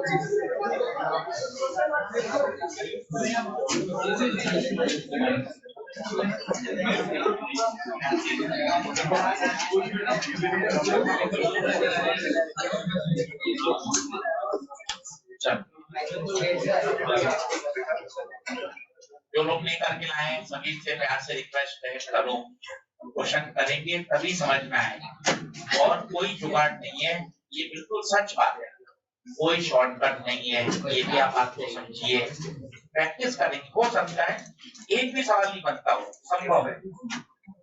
जो लोग नहीं करके लाए सभी से प्यार से रिक्वेस्ट है, करो क्वेश्चन करेंगे तभी समझ में आएगा। और कोई जुगाड़ नहीं है, ये बिल्कुल सच बात है, कोई शॉर्टकट नहीं है, ये भी आप बात को समझिए। प्रैक्टिस करेंगे, हो सकता है एक भी सवाल नहीं बनता हो, संभव है,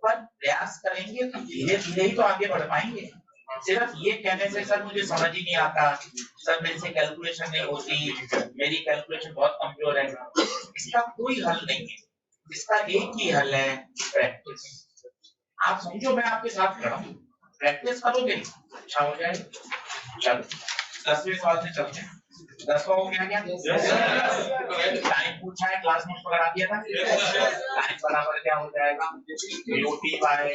पर प्रयास करेंगे तो धीरे धीरे ही तो आगे बढ़ पाएंगे। सिर्फ ये कहने से सर मुझे समझ ही नहीं आता, सर मेरे से कैलकुलेशन नहीं होती, मेरी कैलकुलेशन बहुत कमजोर है, इसका कोई हल नहीं है। इसका एक ही हल है, प्रैक्टिस। आप समझो मैं आपके साथ खड़ा हूँ, प्रैक्टिस करोगे अच्छा हो जाएगा। चलो 10वें सवाल से चलते हैं। 10वां हो गया क्या? टाइम पूछा है, क्लास नोट करा दिया था। टाइम बराबर क्या हो जाएगा? यूटी बाय,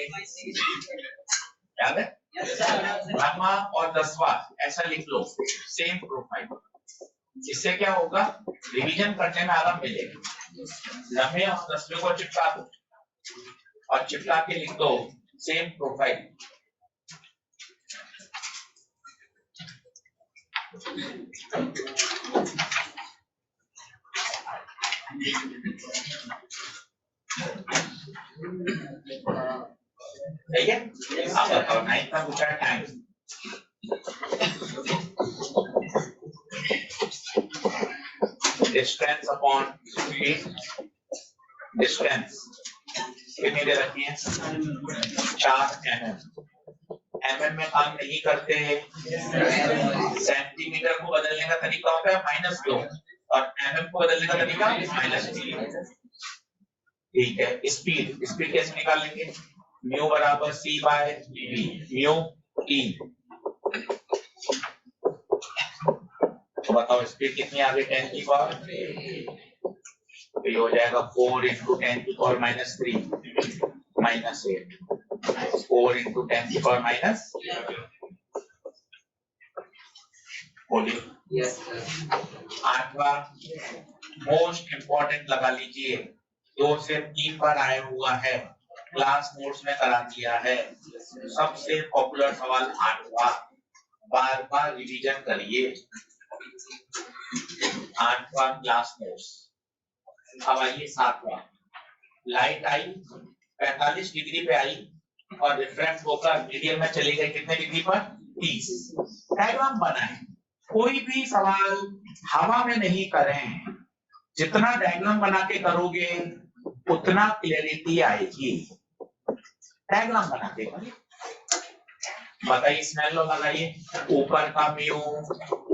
याद है? नौवां और 10वां ऐसा लिख लो, सेम प्रोफाइल। इससे क्या होगा, रिवीजन करने में आराम मिलेगा। 9वें और 10वें को चिपका दो और चिपका के लिख दो सेम प्रोफाइल। ठीक है, अब बताओ 9 का पूछा है time. Distance upon speed, distance कितनी दे रखी है? 4 mm। mm में काम नहीं करते, सेंटीमीटर को बदलने का तरीका होता है -2 और mm को बदलने का तरीका -3। ठीक है, स्पीड, स्पीड कैसे निकालेंगे? म्यू बराबर c by v, mu e। तो बताओ स्पीड कितनी आ गई? 10 की पावर, तो ये हो जाएगा 4 × 10 की पावर -3 -8, 4 × 10 की पावर माइनस। बोलिए। Yes sir. 8वां मोस्ट इंपॉर्टेंट लगा लीजिए, 2 से 3 बार आया हुआ है, क्लास नोट्स में करा दिया है, सबसे पॉपुलर सवाल 8वां, बार बार रिवीजन करिए। 8वां क्लास नोट्स। अब आइए 7वां। लाइट आई 45 डिग्री पे आई और रिफ्रैक्ट होकर मीडियम में चली गई कितने डिग्री पर? 30। डायग्राम बनाएं, कोई भी सवाल हवा में नहीं करें, जितना डायग्राम बना के करोगे उतना क्लैरिटी आएगी। डायग्राम बना के बताइए, स्मेल लो लगाइए। ऊपर का म्यू,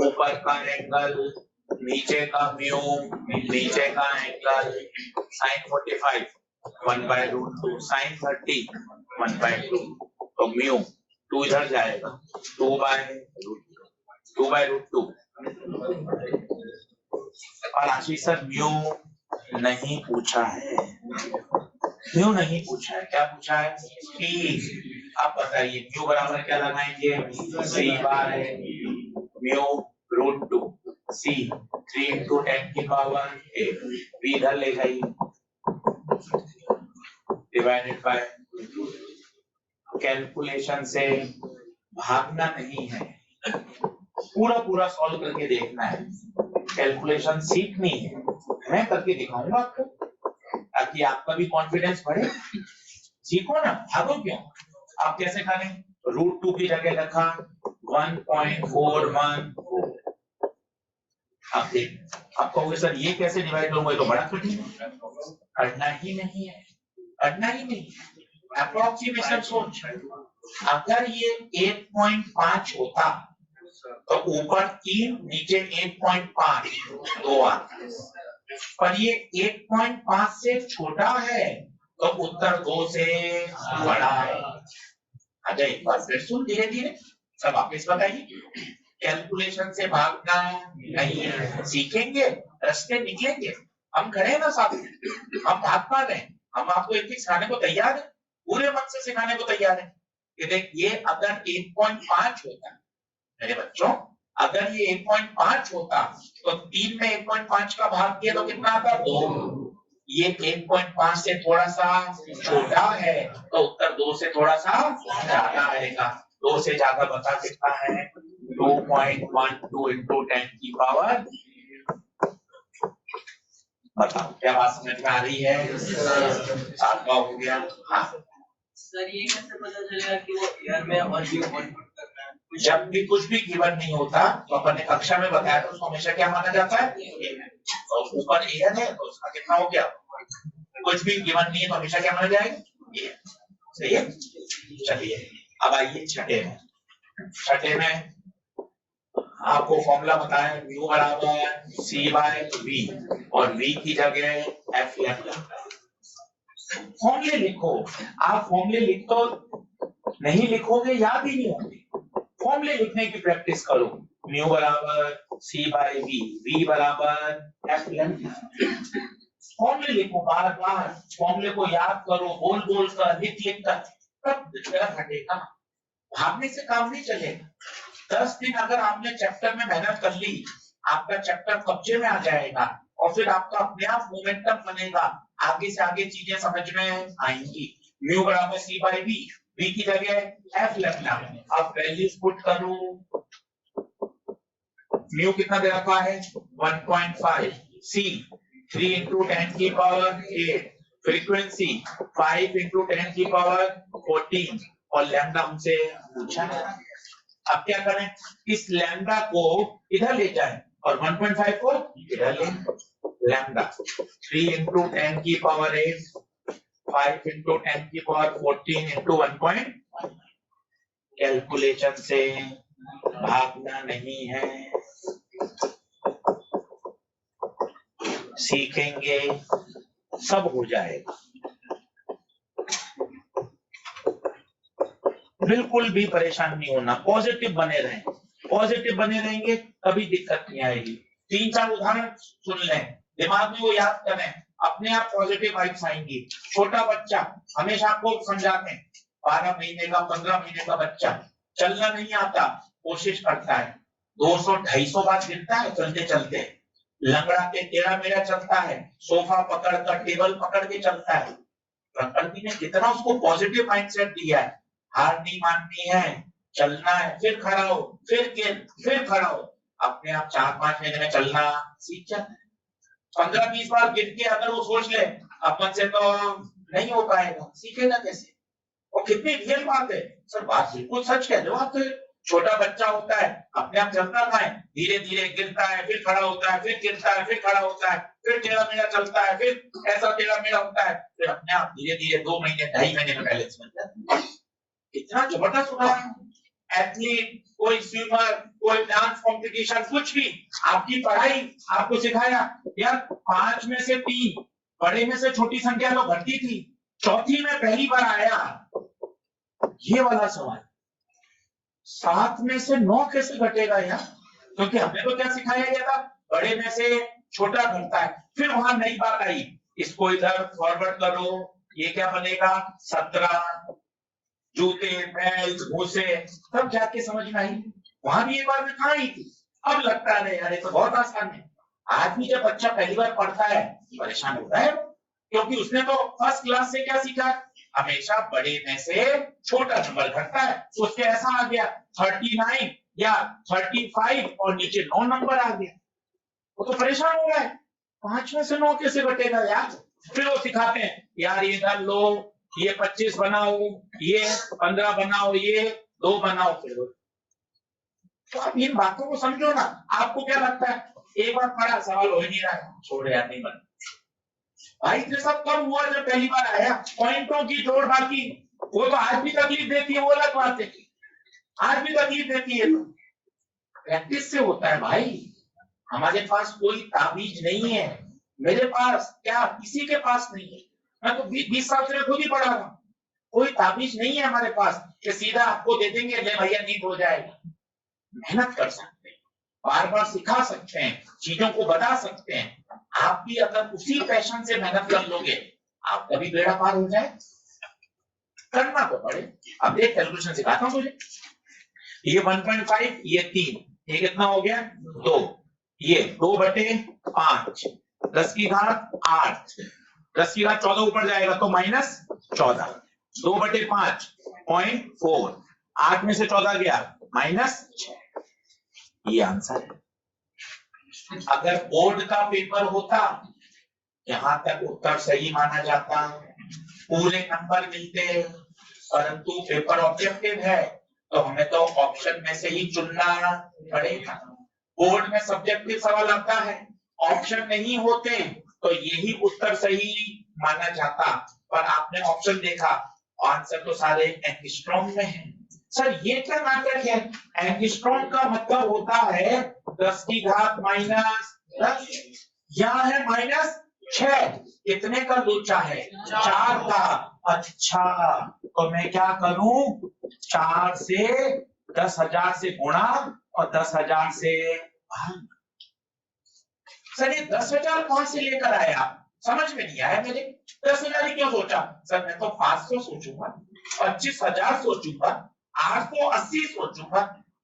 ऊपर का एंगल, नीचे का म्यू, नीचे का एंगल, sin 45 1/√2, sin 30 1/2, तो म्यू 2 इधर जाएगा, 2/√2। और आशीष सर म्यू नहीं पूछा है, म्यू नहीं पूछा है, क्या पूछा है? टी। आप बताइए म्यू बराबर क्या लगाएंगे? c बाय म्यू√2, c 3 × 10 की पावर 8, v इधर ले गई, डिवाइडेड बाय। कैलकुलेशन से भागना नहीं है, पूरा पूरा सॉल्व करके देखना है, कैलकुलेशन सीखनी है। मैं करके दिखाऊंगा आपको ताकि आपका भी कॉन्फिडेंस बढ़े। सीखो ना, भागो क्यों? आप कैसे करें? √2 की जगह रखा 1.414। आप देख, आप कहोगे सर ये कैसे डिवाइड करूंगा, ये तो बड़ा कठिन है। करना ही नहीं है, करना ही नहीं है। अप्रोक्सीमेशन सोच, अगर ये 1.5 होता तो ऊपर 3 नीचे 1.5 2 आता, पर ये 1.5 से छोटा है तो उत्तर 2 से बड़ा है। अच्छा एक बार फिर सुन, धीरे धीरे सब वापस बताइए। कैलकुलेशन से भागना नहीं है, सीखेंगे, रास्ते निकलेंगे। हम खड़े हैं ना साथ में, हम भाग पा रहे हैं, हम आपको एक चीज सिखाने को तैयार है, पूरे मन से सिखाने को तैयार है कि देख ये अगर 1.5 होता है मेरे बच्चों अगर ये 1.5 होता तो 3 में 1.5 का भाग किया तो कितना आता? 2। ये 1.5 से थोड़ा सा छोटा है तो उत्तर 2 से थोड़ा सा ज्यादा आएगा। 2 से ज्यादा बता कितना है? 2.12 इंटू 10 की पावर। बताओ क्या बात समझ में आ रही है? 7 का हो गया। हाँ सर ये कैसे पता चलेगा कि वो ईयर में और भी वन पुट करना है? जब भी कुछ भी गिवन नहीं होता तो अपन ने कक्षा में बताया तो उसको हमेशा क्या माना जाता है? और ऊपर एन है तो उसका कितना हो गया? कुछ भी गिवन नहीं है तो हमेशा क्या माना जाएगा? सही है। चलिए अब आइए छठे में आपको फॉर्मूला बताया म्यू बराबर सी बाय वी और वी की जगह एफ लैम्डा। फॉर्मूले लिखो। आप फॉर्मूले लिख तो नहीं लिखोगे, याद ही नहीं होंगे। फॉर्मूले लिखने की प्रैक्टिस करो। म्यू बराबर सी बाय वी, वी बराबर एफ लैम्डा। फॉर्मूले लिखो बार बार, फॉर्मूले को याद करो, बोल बोल कर, लिख कर, तब दिक्कत हटेगा। भागने से काम नहीं चलेगा। 10 दिन अगर आपने चैप्टर में मेहनत कर ली, आपका चैप्टर कब्जे में आ जाएगा और फिर आपका अपने आप मोमेंटम बनेगा, आगे से आगे चीजें समझ में आएंगी। म्यू बराबर सी बाय वी, वी की जगह एफ लैम्डा। अब वैल्यूज पुट करो। म्यू कितना दे रखा है? 1.5, सी 3 इंटू 10 की पावर 8, फ्रीक्वेंसी 5 इंटू 10 की पावर 14 और लैम्डा हमसे पूछा है। अब क्या करें? इस लैम्डा को इधर ले जाएं और 1.5 को इधर ले। लैम्डा 3 इंटू 10 की पावर 8, 5 इंटू 10 की पावर 14 इंटू 1.5। कैलकुलेशन से भागना नहीं है, सीखेंगे सब हो जाएगा। बिल्कुल भी परेशान नहीं होना, पॉजिटिव बने रहें। पॉजिटिव बने रहेंगे कभी दिक्कत नहीं आएगी। 3-4 उदाहरण सुन लें, दिमाग में वो याद करें, अपने आप पॉजिटिव वाइब्स आएंगी। छोटा बच्चा, हमेशा आपको समझाते हैं, 12 महीने का 15 महीने का बच्चा चलना नहीं आता, कोशिश करता है, 200-250 बार गिरता है चलते चलते, लंगड़ा के टेढ़ा मेढ़ा चलता है, सोफा पकड़ कर टेबल पकड़ के चलता है। प्रकृति ने कितना उसको पॉजिटिव माइंडसेट दिया है। हार नहीं माननी है, चलना है, फिर खड़ा हो, फिर गिर, फिर खड़ा हो। अपने आप 4-5 महीने में चलना सीख जाता है। 15-20 बार गिर के अगर वो सोच ले अपन से तो नहीं हो पाएगा, सीखेगा कैसे? और कितनी रियल बात है सर, बात बिल्कुल सच कह रहे हो आप। तो छोटा बच्चा होता है, अपने आप चलता है, धीरे धीरे गिरता है, फिर खड़ा होता है, फिर गिरता है, फिर खड़ा होता है, फिर टेढ़ा मेढ़ा चलता है, फिर ऐसा टेढ़ा मेढ़ा होता है, फिर अपने आप धीरे धीरे 2 महीने 2.5 महीने में बैलेंस बन जाता है। इतना जबरदस्त उदाहरण। एथलीट, कोई स्विमर, कोई डांस कॉम्पिटिशन, कुछ भी, आपकी पढ़ाई आपको सिखाया यार 5 में से 3, बड़े में से छोटी संख्या तो घटती थी, चौथी में पहली बार आया ये वाला सवाल, 7 में से 9 कैसे घटेगा यार? क्योंकि हमने तो क्या सिखाया गया था, बड़े में से छोटा घटता है। फिर वहां नई बात आई, इसको इधर फॉरवर्ड करो, ये क्या बनेगा? 17 जूते, बैल्स, भूसे, तब जाके समझ में आई। वहां भी एक बार में कहा आई थी, अब लगता है यार ये तो बहुत आसान है। आज भी जब बच्चा पहली बार पढ़ता है परेशान होता है, क्योंकि उसने तो फर्स्ट क्लास से क्या सीखा, हमेशा बड़े में से छोटा नंबर घटता है। उसके ऐसा आ गया 39 या 35 और नीचे 9 नंबर आ गया, वो तो परेशान हो रहा है, 5 में से 9 कैसे घटेगा यार? फिर वो सिखाते हैं यार ये इधर लो, ये 25 बनाओ, ये 15 बनाओ, ये 2 बनाओ। फिर तो आप इन बातों को समझो ना। आपको क्या लगता है एक बार पढ़ा सवाल हो ही नहीं रहा है, छोड़ यार नहीं बन भाई, ये सब कब हुआ जब पहली बार आया? पॉइंटों की जोड़ बाकी, वो तो आज भी तकलीफ देती है, वो अलग बात है, आज भी तकलीफ देती है। तो प्रैक्टिस से होता है भाई। हमारे पास कोई ताबीज नहीं है, मेरे पास क्या किसी के पास नहीं है। मैं तो 20 साल से खुद ही पढ़ा रहा हूं, कोई ताबीज नहीं है हमारे पास कि सीधा आपको दे देंगे ले भैया नीट हो जाएगा। मेहनत कर सकते हैं, बार बार सिखा सकते हैं, चीजों को बता सकते हैं। आप भी अगर उसी पैशन से मेहनत कर लोगे, आप कभी बेड़ा पार हो जाए, करना तो पड़े। अब एक कैलकुलेशन सिखाता हूं तुझे, ये 1.5, ये 3, ये कितना हो गया 2, ये 2/5, 10 की घात 8, 10 की घात 14 ऊपर जाएगा तो -14, 2/5 0.4, 8 में से 14 गया -6, ये आंसर है। अगर बोर्ड का पेपर होता यहां तक उत्तर सही माना जाता, पूरे नंबर मिलते, परंतु पेपर ऑब्जेक्टिव है तो हमें तो ऑप्शन में से ही चुनना पड़ेगा। बोर्ड में सब्जेक्टिव सवाल आता है, ऑप्शन नहीं होते तो यही उत्तर सही माना जाता, पर आपने ऑप्शन देखा, आंसर तो सारे एंगस्ट्रॉम में है। सर ये क्या नाटक है? एंगस्ट्रॉम का मतलब होता है 10 की घात -10, यहाँ है -6, कितने का लोचा है 4 का। अच्छा तो मैं क्या करूं, 4 से 10,000 से गुणा और 10,000 से भाग। सर ये 10,000 कहां से लेकर आया, समझ में नहीं आया मेरे। 10,000 ही क्यों सोचा? सर मैं तो 500 सोचूंगा, 25,000 सोचूंगा, 880 सोचूंगा।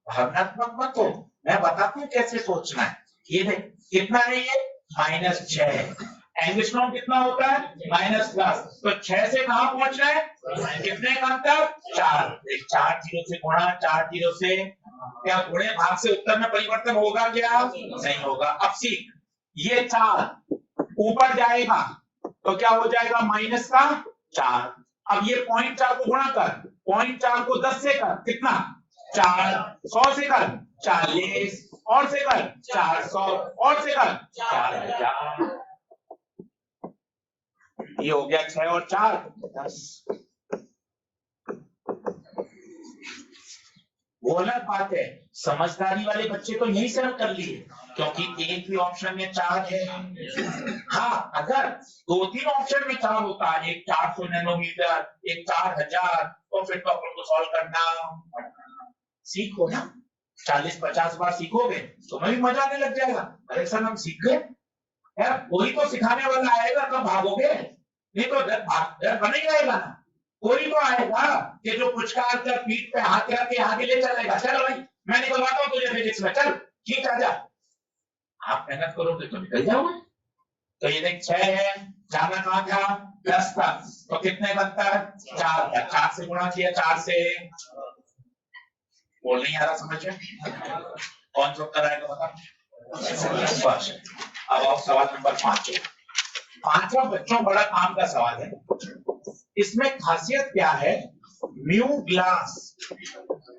भावनात्मक मत हो, मैं बताता हूं कैसे सोचना है। ये देख कितना है, ये -6, एंगस्ट्रॉम कितना होता है -10, तो 6 से कहां पहुंचना है, कितने का अंतर 4, 4 0 से गुणा, 4 0 से क्या गुणे भाग से उत्तर में परिवर्तन होगा क्या? नहीं होगा। अब सीख, ये 4 ऊपर जाएगा तो क्या हो जाएगा -4। अब ये 0.4 को गुणा कर, 0.4 को 10 से कर, कितना 4, 100 से कर 40, और से कर 400, और से कर 4000, ये हो गया 6 और 4 10। वो अलग बात है, समझदारी वाले बच्चे तो यही से कर लिए, क्योंकि एक ही ऑप्शन में 4 है। हाँ अगर 2-3 ऑप्शन में 4 होता, एक 400 नैनोमीटर, एक 4000, तो फिर तो अपन को सॉल्व करना सीखो ना, 40-50 बार सीखोगे तो तुम्हें भी मजा आने लग जाएगा। अरे सर हम सीख गए यार, कोई तो सिखाने वाला आएगा तब भागोगे, नहीं तो डर बना ही रहेगा ना। कोई तो आएगा कि जो पुचकार कर पीठ पे हाथ रख के आगे ले चलेगा, चल भाई मैं निकलवाता हूँ तुझे फिजिक्स में, चल ठीक आजा। आप मेहनत करोगे तो निकल जाओगे। तो ये देख 6 है, जाना कहां था 10 था, तो कितने बनता है 4, 4 से गुणा किया, 4 से बोल नहीं आ रहा समझ में, कौन सा उत्तर आएगा बता। बस अब आप सवाल नंबर 5, पांचवा बच्चों बड़ा काम का सवाल है। इसमें खासियत क्या है, mu glass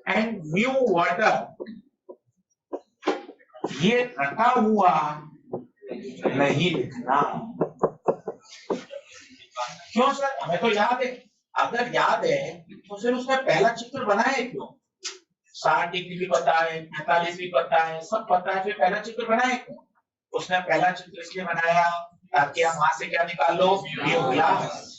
and mu water, ये रटा हुआ नहीं लिखना। क्यों सर, हमें तो याद है, अगर याद है तो फिर उसका पहला चित्र बनाया क्यों? 60 डिग्री भी पता है, 45 भी पता है, सब पता है, फिर पहला चित्र बनाया क्यों? उसने पहला चित्र इसलिए बनाया ताकि आप वहां से क्या निकाल लो, म्यू ग्लास,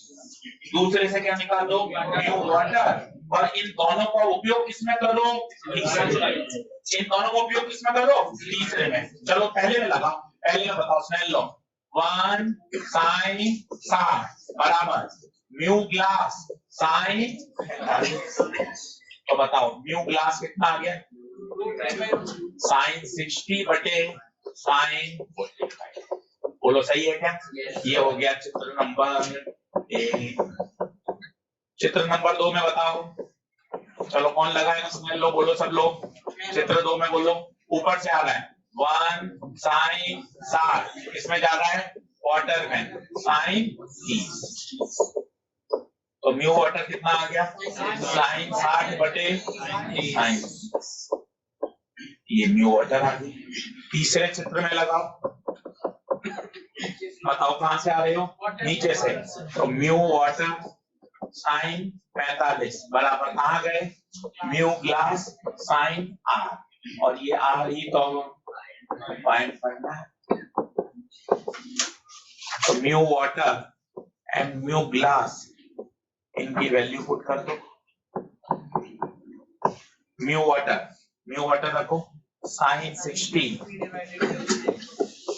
दूसरे से क्या निकाल दो, म्यू वाटर, और इन दोनों का उपयोग किसमें करो, इन दोनों का उपयोग किसमें करो, तीसरे में। चलो पहले में लगाओ, पहले में बताओ, स्नेल लो, 1 sin 60 बराबर म्यू ग्लास sin 45। तो बताओ म्यू ग्लास कितना आ गया, sin 60 बटे sin 45। बोलो सही है क्या? ये हो गया चित्र नंबर 1। चित्र नंबर 2 में बताओ, चलो कौन लगाएगा, समझ लो, बोलो सब लोग, चित्र 2 में बोलो, ऊपर से आ रहा है 1 sin 60, इसमें जा रहा है वाटर में sin 30, तो म्यू वाटर कितना आ गया sin 60 बटे sin 30, ये म्यू वाटर आ गया। तीसरे चित्र में लगाओ, बताओ कहां से आ रहे हो, नीचे से, तो म्यू वाटर sin 45 बराबर कहां गए, म्यू ग्लास sin r, और ये r ही तो फाइंड करना है। तो mu water and mu glass, इनकी वैल्यू पुट कर दो। म्यू वाटर रखो sin 60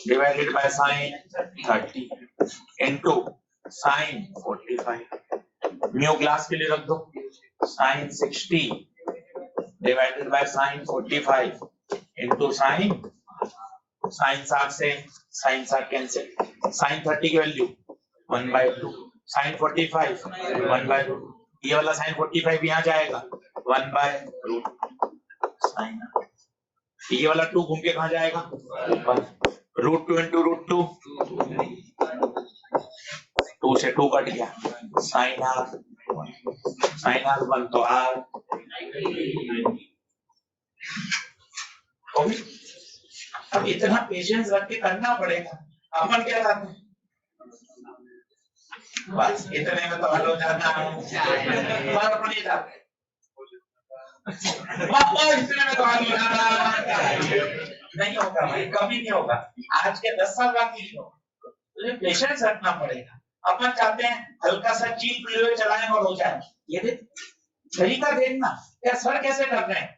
divided by sin 30 into sin 45। Mu glass के लिए रख दो sin 60 divided by sin 45 into sine, sine 60 से साइन 60 कैंसिल, साइन 30 की वैल्यू 1/2, साइन 45 1/2, ये वाला साइन 45 यहाँ जाएगा 1/√, साइन, ये वाला 2 घूम के कहाँ जाएगा 1√2 इंटू √2, 2 से 2 कट गया, साइन r 1 तो r, अब इतना पेशेंस रख के करना पड़ेगा। अपन क्या करते हैं, बस इतने में तो हल हो जाता है, पर अपन ये जाते हैं इतने में तो हल हो जाता नहीं होगा भाई, कभी नहीं होगा, आज के 10 साल बाद नहीं होगा, तो पेशेंस रखना पड़ेगा। अपन चाहते हैं हल्का सा चील पीले चलाएं और हो जाए, ये देख तरीका देखना क्या सर कैसे कर रहे हैं,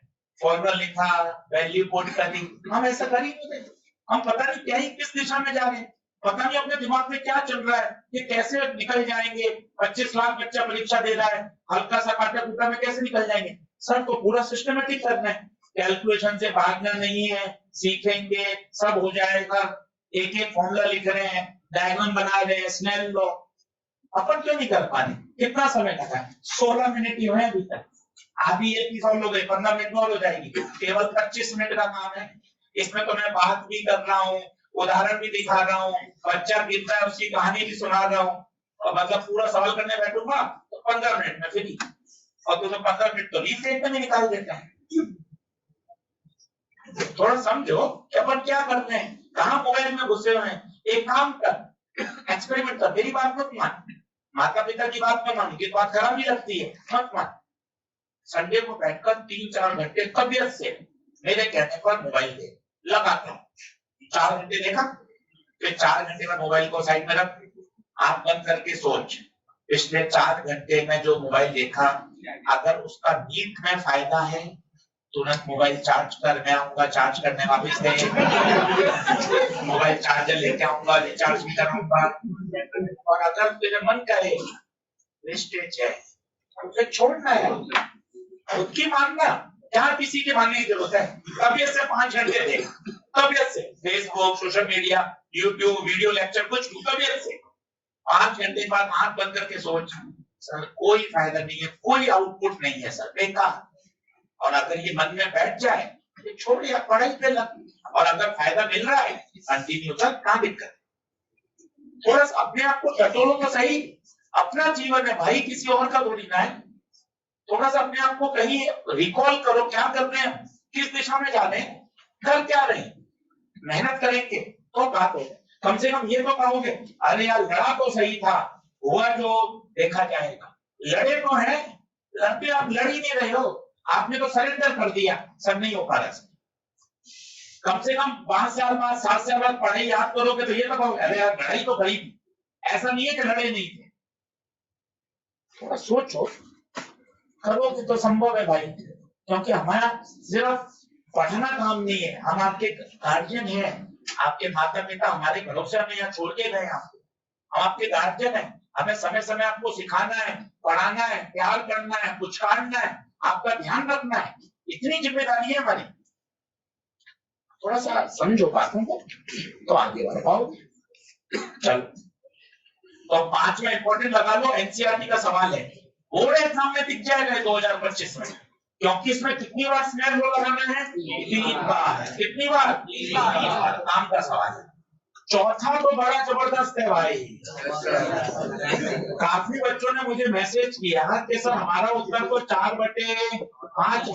फॉर्मूला लिखा, वैल्यू पुट कर दी, हम ऐसा कर ही नहीं रहे, हम पता नहीं क्या ही किस दिशा में जा रहे हैं, पता नहीं अपने दिमाग में क्या चल रहा है, ये कैसे निकल जाएंगे, 25 लाख बच्चा परीक्षा दे रहा है, हल्का सा काटा कूटा में कैसे निकल जाएंगे, सर तो पूरा सिस्टमेटिक करना है, कैलकुलेशन से भागना नहीं है, सीखेंगे सब हो जाएगा, एक एक फॉर्मूला लिख रहे हैं, डायग्राम बना रहे हैं, स्नेल लॉ, अपन क्यों नहीं कर पा रहे, कितना समय लगा है, 16 मिनट ही हुए अभी तक, आधी एक ही सॉल्व हो गई, 15 मिनट में और हो जाएगी, केवल 25 मिनट का काम है, इसमें तो मैं बात भी कर रहा हूँ, उदाहरण भी दिखा रहा हूँ, बच्चा गिरता है उसकी कहानी भी सुना रहा हूँ, और मतलब पूरा सवाल करने बैठूंगा तो 15 मिनट में फ्री, और तुम्हें 15 मिनट तो रीसेट में निकाल देते हैं। थोड़ा समझो कि अपन क्या करते हैं, कहाँ मोबाइल में घुसे हुए हैं, एक काम कर, एक्सपेरिमेंट कर, मेरी बात मत मान, माता पिता की बात मत मान, उनकी बात खराब नहीं लगती है, मत मान, संडे को बैठकर 3-4 घंटे तबियत से मेरे कहने पर मोबाइल दे, लगाता हूँ, 4 घंटे देखा, फिर 4 घंटे में मोबाइल को साइड में रख, आंख बंद करके सोच, पिछले 4 घंटे में जो मोबाइल देखा, अगर उसका नीट में फायदा है, तुरंत मोबाइल चार्ज कर, मैं आऊंगा चार्ज करने वापस दे, मोबाइल चार्जर लेके आऊंगा, रिचार्ज भी कराऊंगा, और अगर तुझे मन करे वेस्टेज है, उसे छोड़ना है, खुद की मानना, क्या किसी के मानने की जरूरत है, तबियत से 5 घंटे दे, तबियत से, Facebook, social media, YouTube, video lecture, कुछ तबियत से 5 घंटे बाद आंख बंद करके सोच, सर कोई फायदा नहीं है, कोई आउटपुट नहीं है सर, बेकार, और अगर ये मन में बैठ जाए तो छोड़ या पढ़ाई पे लग, और अगर फायदा मिल रहा है कंटिन्यू कर, कहाँ दिक्कत, थोड़ा सा अपने आप को टटोलो तो सही, अपना जीवन है भाई, किसी और का थोड़ी ना है, थोड़ा सा अपने आप को कहीं रिकॉल करो, क्या कर रहे हैं, किस दिशा में जा रहे हैं, कर क्या रहे हैं, मेहनत करेंगे तो बात हो, कम से कम ये तो कहोगे अरे यार लड़ा तो सही था, हुआ जो देखा जाएगा, लड़े तो है, लड़ते आप लड़ ही नहीं रहे हो, आपने तो सरेंडर कर दिया, सब नहीं हो पा रहा, कम से कम 5 साल बाद 7 साल बाद पढ़ाई याद करोगे तो ये तो कहोगे अरे यार लड़ाई तो करी थी, ऐसा नहीं है कि लड़े नहीं थे, थोड़ा सोचो, करोगे तो संभव है भाई, क्योंकि हमारा सिर्फ पढ़ना काम नहीं है, हम आपके गार्जियन हैं, आपके माता पिता हमारे घरों से हमें यहाँ छोड़ के गए, आपको, हम आपके गार्जियन हैं, हमें समय समय आपको सिखाना है, पढ़ाना है, प्यार करना है, पुचकारना है, आपका ध्यान रखना है, इतनी जिम्मेदारी है हमारी, थोड़ा सा समझो बातों को तो आगे बढ़ पाओगे। चलो तो 5वां इंपॉर्टेंट लगा लो, एनसीईआरटी का सवाल है, बोर्ड एग्जाम में दिख जाएगा 2025 में, क्योंकि इसमें कितनी बार स्नेल लो लगाना है, 3 बार, कितनी बार, 3 बार, काम का सवाल है। चौथा तो बड़ा जबरदस्त है भाई, काफी बच्चों ने मुझे मैसेज किया कि सर हमारा उत्तर तो 4/5,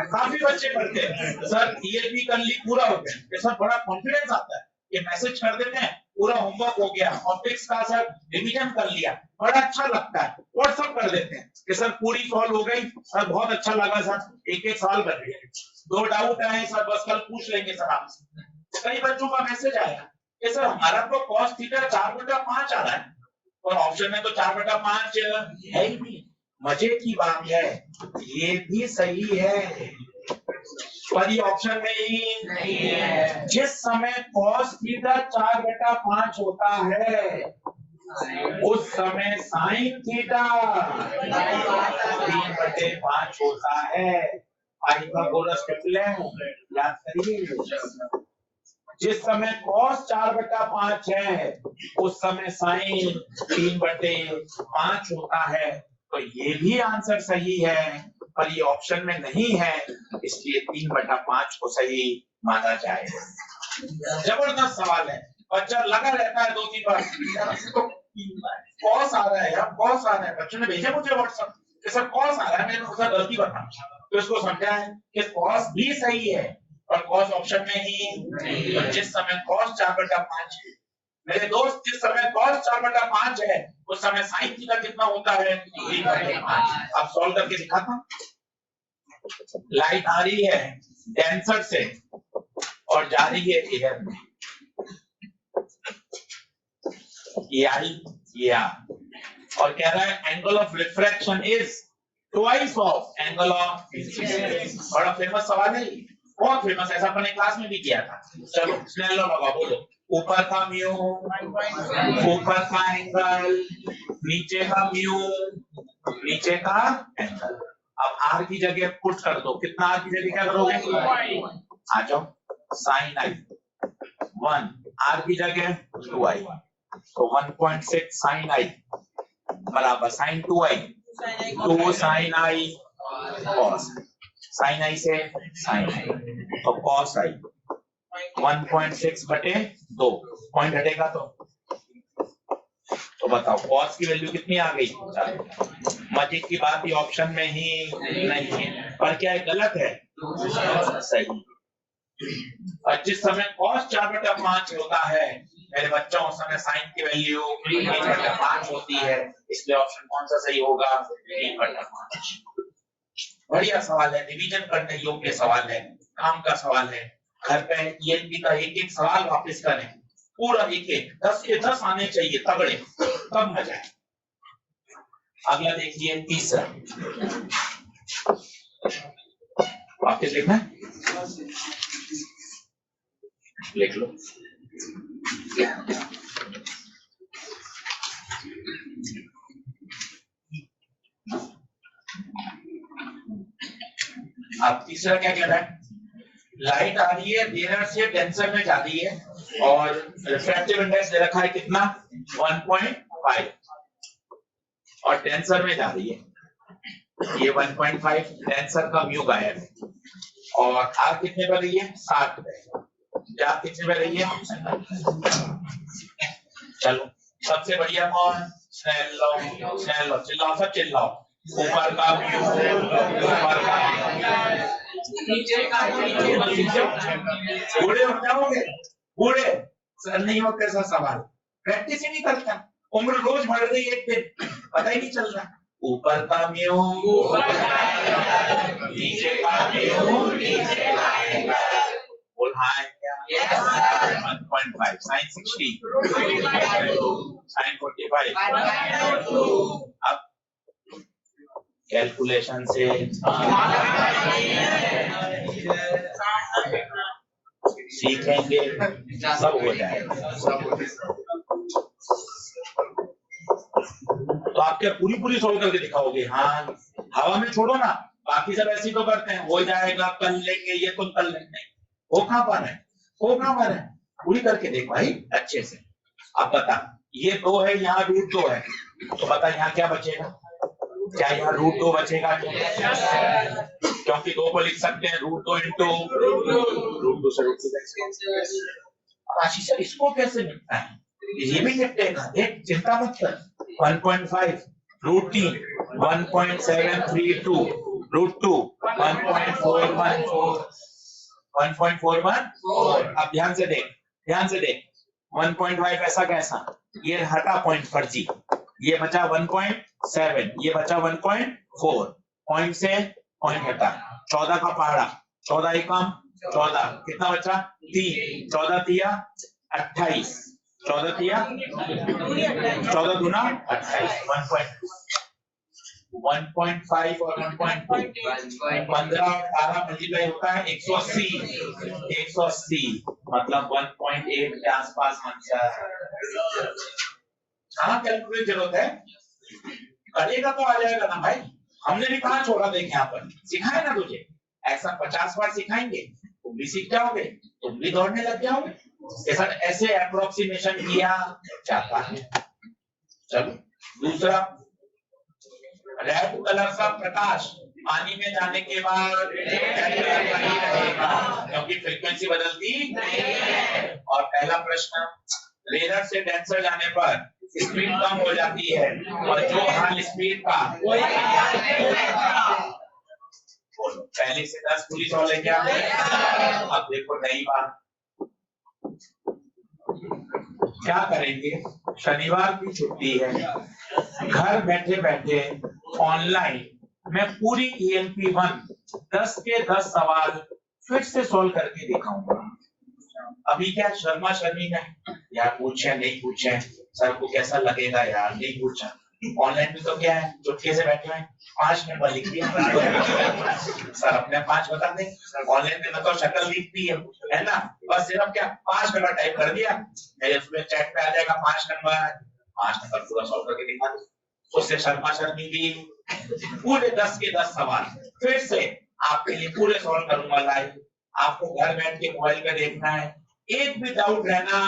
काफी बच्चे करते हैं सर, ये भी कर ली पूरा हो गया, सर बड़ा कॉन्फिडेंस आता है, ये मैसेज कर देते हैं पूरा होमवर्क हो गया, टॉपिक्स का सर रिवीजन कर लिया, बड़ा अच्छा लगता है, व्हाट्सएप कर देते हैं कि सर पूरी सॉल्व हो गई, सर बहुत अच्छा लगा सर, एक सवाल कर लिया, 2 डाउट आए सर बस कल पूछ लेंगे सर आपसे। कई बच्चों का मैसेज आया कि सर हमारा तो cos थीटा 4/5 आ रहा है, और ऑप्शन में तो 4/5 है ही नहीं, मजे की बात है, ये भी सही है, पर ये ऑप्शन में ही नहीं है, जिस समय cos थीटा 4/5 होता है, उस समय sin थीटा 3/5 होता है, पाइथागोरस ट्रिपलेट याद करिए। जिस समय cos 4/5 है उस समय sin 3/5 होता है। तो ये भी आंसर सही है, पर ये ऑप्शन में नहीं है, इसलिए 3/5 को सही माना जाए। जबरदस्त सवाल है, बच्चा लगा रहता है 2-3 बार cos आ रहा है यार, cos आ रहा है। बच्चों ने भेजा मुझे व्हाट्सएप कि सर cos आ रहा है, मैंने उसका गलती बता, तो इसको समझा है कि cos भी सही है और cos ऑप्शन में ही। तो जिस समय cos 4/5 है मेरे दोस्त, जिस समय cos 4/5 है उस समय sin थीटा कितना होता है? 3/5। अब सॉल्व करके दिखाता हूं। लाइट आ रही है डेंसर से और जा रही है एयर में, ये आई ये आ, और कह रहा है angle of refraction is twice of angle of incidence. बड़ा फेमस सवाल है, बहुत फेमस, ऐसा अपने क्लास में भी किया था। चलो स्नेल लॉ लगाओ, बोलो। ऊपर का म्यू, ऊपर का एंगल, नीचे का म्यू, नीचे का एंगल। अब आर की जगह पुट कर दो, कितना आर की जगह क्या करोगे? आ जाओ, साइन आई 1, आर की जगह 2i, तो 1.6 साइन आई बराबर sign 2i, 2 sign I cos, sign आई से साइन आई, तो कॉस आई 1.6/2, पॉइंट हटेगा तो बताओ कॉस की वैल्यू कितनी आ गई? मजे की बात ये ऑप्शन में ही नहीं है, पर क्या है गलत है? सही। और जिस समय cos 4/5 होता है मेरे बच्चों, उस समय साइन की वैल्यू 3/5 होती है, इसलिए ऑप्शन कौन सा सही होगा? 3/5। बढ़िया सवाल है, रिवीजन करने योग्य सवाल है, काम का सवाल है। घर पे ईएनपी का एक सवाल वापस करें, पूरा एक 10 के 10 आने चाहिए तगड़े, तब मजा है। अगला देखिए तीसरा, वापस लिखना है, लिख लो। अब तीसरा क्या कह रहा है? लाइट आ रही है मिरर से डेंसर में जा रही है और रिफ्रैक्टिव इंडेक्स दे रखा है कितना? 1.5 और डेंसर में जा रही है, ये 1.5, डेंसर का म्यू गायब है और आर कितने पर रही है? 60 पे, जा कितने पे रही है? चलो सबसे बढ़िया कौन? स्नेल लॉ, स्नेल लॉ, चिल्लाओ सब चिल्लाओ। ऊपर का म्यू, ऊपर का नीचे का, बूढ़े हो जाओगे, बूढ़े सर नहीं होते ऐसा सवाल, प्रैक्टिस ही नहीं करता, उम्र रोज बढ़ रही है, एक दिन पता ही नहीं चल रहा। ऊपर का म्यू, नीचे का म्यू, नीचे का बोल हाँ क्या? 1.5 साइन 60, साइन 45। अब कैलकुलेशन से सीखेंगे, सब हो जाएगा, सब हो जाएगा। तो आप क्या पूरी सोल्व करके दिखाओगे? हाँ, हवा में छोड़ो ना, बाकी सब ऐसे तो करते हैं, हो जाएगा कल लेंगे, ये तुम कल लेंगे, वो कहाँ पर है? वो कहाँ पर है? पूरी करके देख भाई अच्छे से। अब बता, ये 2 है, यहाँ रूट 2 है, तो बता यहाँ क्या बचेगा? क्या यहाँ रूट 2 बचेगा? क्योंकि 2 को लिख सकते हैं रूट 2 इंटू रूट 2 से रूट 2। आशीष सर इसको कैसे निपटा है? ये भी निपटेगा, देख चिंता मत कर। 1.5 रूट 3 1.732 रूट 2 1.414 1.414। अब ध्यान से देख, ध्यान से देख, 1.5 ऐसा कैसा, ये हटा पॉइंट फर्जी, ये बचा 1.7, ये बचा 1.4, पॉइंट से पॉइंट हटा, 14 का पहाड़ा, 14 एकम 14, कितना बचा? 3, 14 तिया 28, 14 तिया 14 दूना 28, 1.5 और 1.2, 15 और 18 मल्टीप्लाई होता है 180, 180 मतलब 1.8 के आसपास बन है। हाँ कैलकुलेट जरूरत है, करेगा तो आ जाएगा ना भाई, हमने भी कहाँ छोड़ा, देख यहाँ पर सिखाया ना तुझे, ऐसा 50 बार सिखाएंगे, तुम भी सीख जाओगे, तुम भी दौड़ने लग जाओगे। ऐसे अप्रोक्सीमेशन किया जाता है। चलो दूसरा, रेड कलर का प्रकाश पानी में जाने के बाद रेड कलर का ही रहेगा, क्योंकि फ्रीक्वेंसी बदलती नहीं है। और पहला प्रश्न, रेडर से डेंसर जाने पर स्पीड कम हो जाती है और जो हाल स्पीड का बोलो, पहले से 10 पुलिस वाले क्या, अब देखो नई बात क्या करेंगे। शनिवार की छुट्टी है, घर बैठे बैठे ऑनलाइन मैं पूरी ELP1 10 के 10 सवाल फिर से सॉल्व करके दिखाऊंगा। अभी क्या शर्मा शर्मी है यार, पूछे नहीं पूछे, सर को कैसा लगेगा यार नहीं पूछा। ऑनलाइन में तो क्या है, चुटके से बैठे हैं 5 नंबर लिख दिया सर अपने 5 बता दें। ऑनलाइन में मतलब शक्ल दिखती है ना, बस सिर्फ क्या 5 नंबर टाइप कर दिया, मेरे उसमें चैट पे आ जाएगा 5 नंबर पूरा सॉल्व करके दिखा दो। उससे शर्मा शर्मी भी, पूरे 10 के 10 सवाल फिर से आपके लिए पूरे सॉल्व करूंगा लाइव। आपको घर बैठ के मोबाइल पे देखना है, एक भी डाउट रहना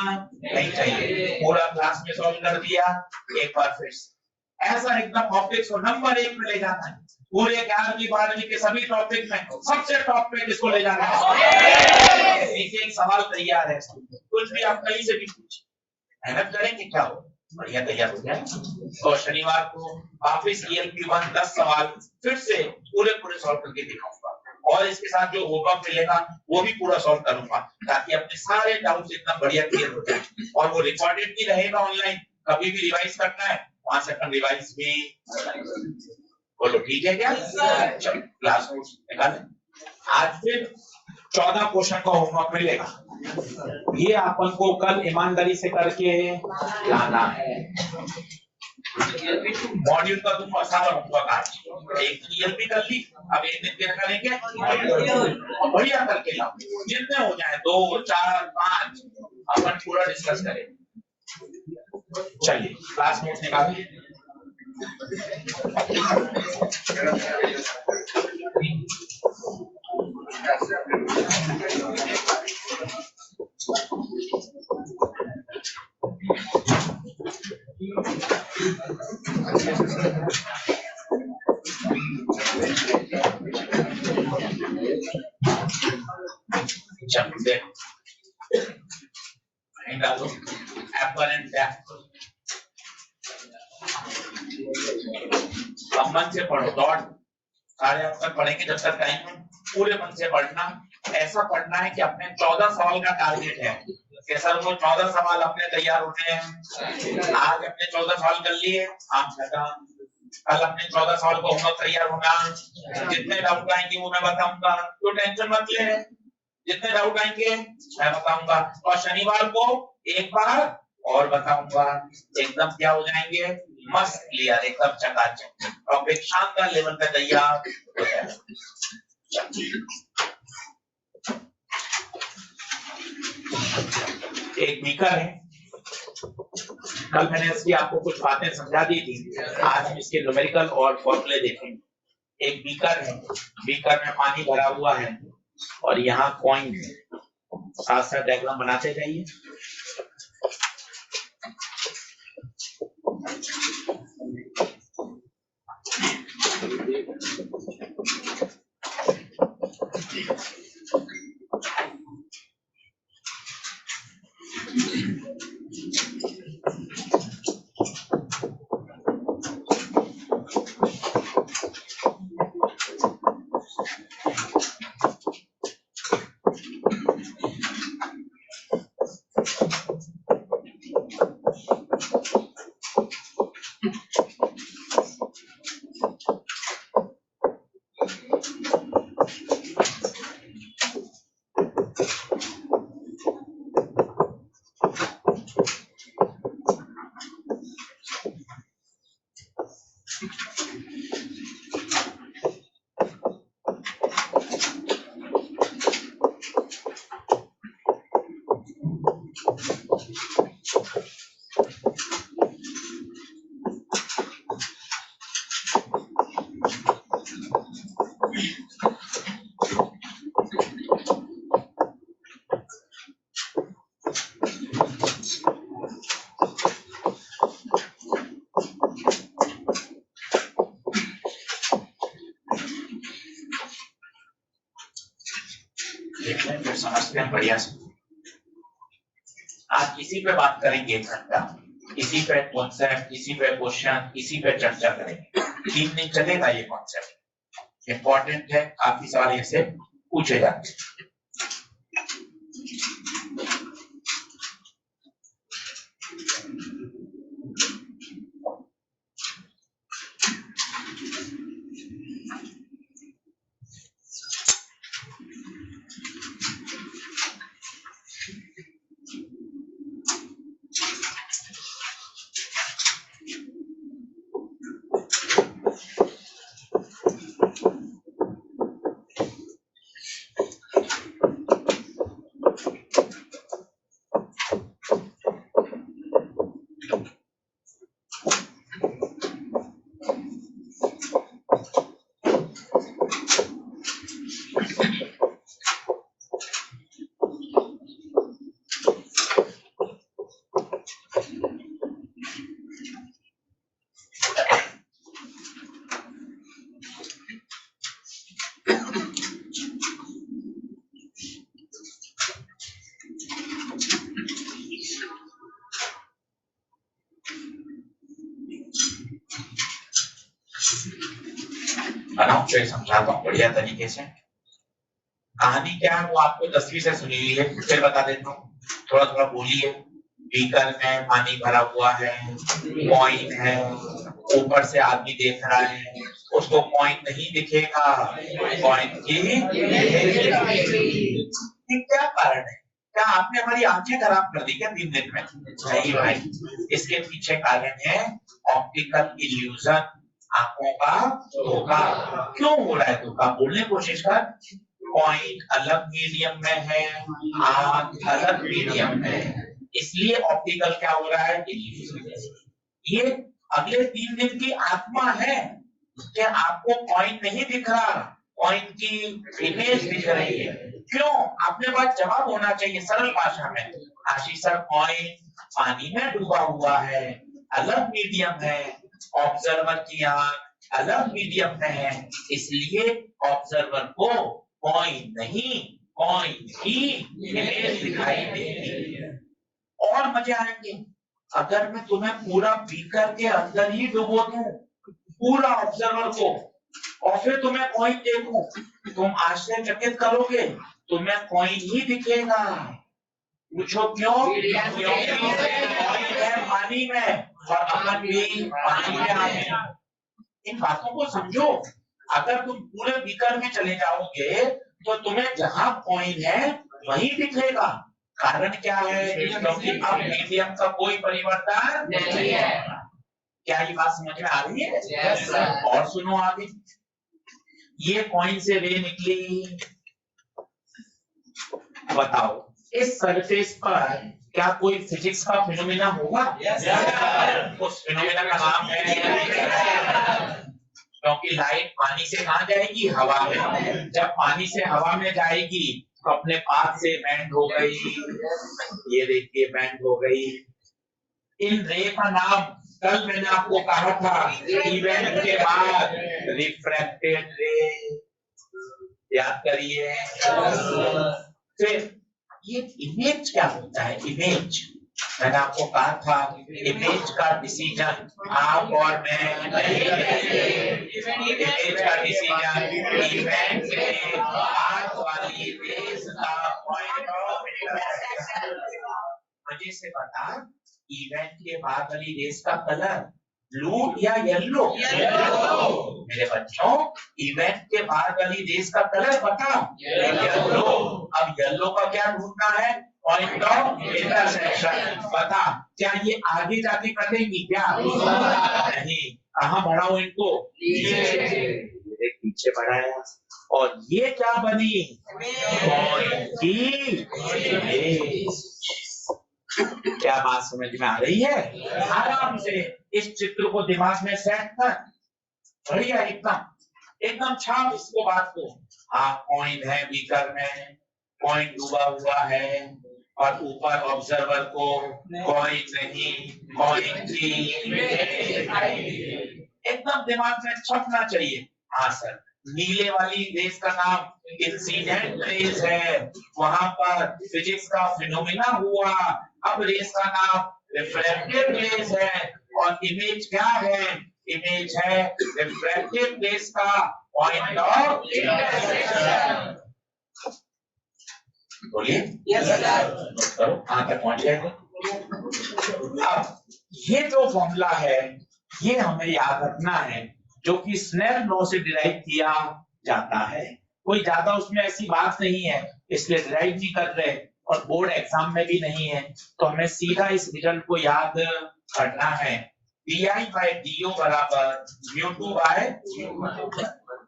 नहीं चाहिए। पूरा क्लास में सॉल्व कर दिया एक बार फिर से, ऐसा एकदम टॉपिक्स को नंबर 1 में ले जाना है। पूरे 11वीं 12वीं के सभी टॉपिक में सबसे टॉप पे किसको ले जाना है। एक सवाल तैयार है, कुछ भी आप कहीं से भी पूछिए, मेहनत करेंगे क्या हो, बढ़िया तैयार हो जाए। और शनिवार को वापिस ELP1 10 सवाल फिर से पूरे सॉल्व करके दिखाऊंगा, और इसके साथ जो होमवर्क मिलेगा वो भी पूरा सॉल्व करूंगा, ताकि अपने सारे डाउट्स एकदम बढ़िया क्लियर हो जाए। और वो रिकॉर्डेड भी रहेगा ऑनलाइन, कभी भी रिवाइज करना है वहां से अपन रिवाइज भी। बोलो ठीक है क्या, चलो क्लास नोट्स निकालें। आज फिर 14 क्वेश्चन का होमवर्क मिलेगा, ये अपन को कल ईमानदारी से करके लाना है। मॉड्यूल का तुम सारा होमवर्क आज एक ELP कर ली, अब एक दिन क्या करेंगे, बढ़िया करके लाओ, जितने हो जाए 2 4 5 अपन पूरा डिस्कस करेंगे। चलिए क्लास नोट्स निकालिए। डालो एप्पल एंड एप्पल, मन से पढ़ो, दौड़ सारे अब तक पढ़ेंगे जब तक टाइम है, पूरे मन से पढ़ना। ऐसा पढ़ना है कि अपने 14 सवाल का टारगेट है कि सर वो 14 सवाल अपने तैयार होने हैं। आज अपने 14 सवाल कर लिए, आप कल अपने 14 सवाल को होमवर्क तैयार होना। जितने डाउट आएंगे वो मैं बताऊंगा, तो टेंशन मत ले, जितने डाउट आएंगे मैं बताऊंगा। और शनिवार को एक बार और बताऊंगा, एकदम क्या हो जाएंगे, मस्त क्लियर, एकदम चकाचक, टॉपिक शानदार लेवल पे तैयार हो जाएगा। एक बीकर है, कल मैंने इसकी आपको कुछ बातें समझा दी थी, आज हम इसके न्यूमेरिकल और फॉर्मूले देखेंगे। एक बीकर है, बीकर में पानी भरा हुआ है और यहाँ कॉइन है, साथ साथ डायग्राम बनाते जाइए। समझते हैं बढ़िया से। आज इसी पे बात करेंगे 1 घंटा, इसी पे कॉन्सेप्ट, इसी पे क्वेश्चन, इसी पे चर्चा करेंगे। 3 दिन चलेगा ये कॉन्सेप्ट, इंपॉर्टेंट है, काफी सारे ऐसे पूछे जाते हैं। बनाओ फिर समझाता हूँ बढ़िया तरीके से। कहानी क्या है वो आपको 10वीं से सुनी हुई है, फिर बता देता हूँ, थोड़ा थोड़ा बोलिए। बीकर में पानी भरा हुआ है, कॉइन है, ऊपर से आदमी देख रहा है, उसको कॉइन नहीं दिखेगा, कॉइन की क्या कारण है? क्या आपने हमारी आंखें खराब कर दी क्या 3 दिन में? नहीं भाई, इसके पीछे कारण है ऑप्टिकल इल्यूजन, आंखों का धोखा। क्यों हो रहा है धोखा? बोलने की कोशिश कर। कॉइन अलग मीडियम में है, आंख अलग मीडियम में है, इसलिए ऑप्टिकल क्या हो रहा है? ये अगले 3 दिन की आत्मा है कि आपको कॉइन नहीं दिख रहा, कॉइन की इमेज दिख रही है। क्यों? आपने पास जवाब होना चाहिए सरल भाषा में। आशीष सर, कॉइन पानी में डूबा हुआ है, अलग मीडियम है, ऑब्जर्वर की आंख अलग मीडियम में है, इसलिए ऑब्जर्वर को कॉइन नहीं, कॉइन की इमेज दिखाई देगी। और मजे आएंगे अगर मैं तुम्हें पूरा बीकर के अंदर ही डुबो दूं, पूरा ऑब्जर्वर को, और फिर तुम्हें कॉइन देखूं, तुम आश्चर्यचकित करोगे, तुम्हें कॉइन ही दिखेगा। पूछो क्यों? क्योंकि कॉइन है पानी में और अमन भी पानी में आए। इन बातों को समझो। अगर तुम पूरे बीकर में चले जाओगे तो तुम्हें जहां कॉइन है वही दिखेगा। कारण क्या है? क्योंकि अब मीडियम का कोई परिवर्तन नहीं है। क्या ये बात समझ में आ रही है? yes, और सुनो आगे, ये कॉइन से रे निकली, बताओ इस सरफेस पर क्या कोई फिजिक्स का फिनोमेना होगा? yes, उस फिनोमेना का नाम है, क्योंकि लाइट पानी से कहाँ जाएगी? हवा में। जब पानी से हवा में जाएगी तो अपने पास से बैंड हो गई, ये देखिए बैंड हो गई। इन रे का नाम कल मैंने आपको कहा था, इवेंट के बाद रिफ्रैक्टेड रे, याद करिए। फिर ये इमेज क्या होता है? इमेज मैंने आपको कहा था, इमेज का डिसीजन आप और मैं नहीं करेंगे। इमेज का डिसीजन इवेंट के बाद वाली रेस का पॉइंट ऑफ इंटरसेक्शन। मजे से बता, इवेंट के बाद वाली रेस का कलर ब्लू या येलो? मेरे बच्चों, इवेंट के बाद वाली रेस का कलर बता, येलो। अब येलो का क्या ढूंढना है? Point of intersection. बता, क्या ये आगे जाके कटेंगी क्या? नहीं। कहाँ बढ़ाओ इनको? पीछे बढ़ाया, और ये क्या बनी? पॉइंट की इमेज। क्या बात समझ में आ रही है? आराम से इस चित्र को दिमाग में सेट कर, बढ़िया, एकदम एकदम छाप इसको, बात को। हाँ, कॉइन है बीकर में, कॉइन डूबा हुआ है, और ऊपर ऑब्जर्वर को कॉइन नहीं, कॉइन की एकदम दिमाग में छपना चाहिए। हाँ सर, नीले वाली रेस का नाम इंसिडेंट रेस है, वहां पर फिजिक्स का फिनोमिना हुआ। अब रेस का नाम रिफ्रैक्टिव रेस है, और इमेज क्या है? इमेज है रिफ्रैक्टिव रेस का पॉइंट ऑफ इंटरसेक्शन। बोलिए यस सर। नोट करो कहां तक पहुंच गए थे। अब ये जो फॉर्मूला है ये हमें याद रखना है, जो कि स्नेल लॉ से डिराइव किया जाता है। कोई ज्यादा उसमें ऐसी बात नहीं है, इसलिए डिराइव नहीं कर रहे, और बोर्ड एग्जाम में भी नहीं है, तो हमें सीधा इस रिजल्ट को याद करना है। di by do बराबर mu2 by mu1।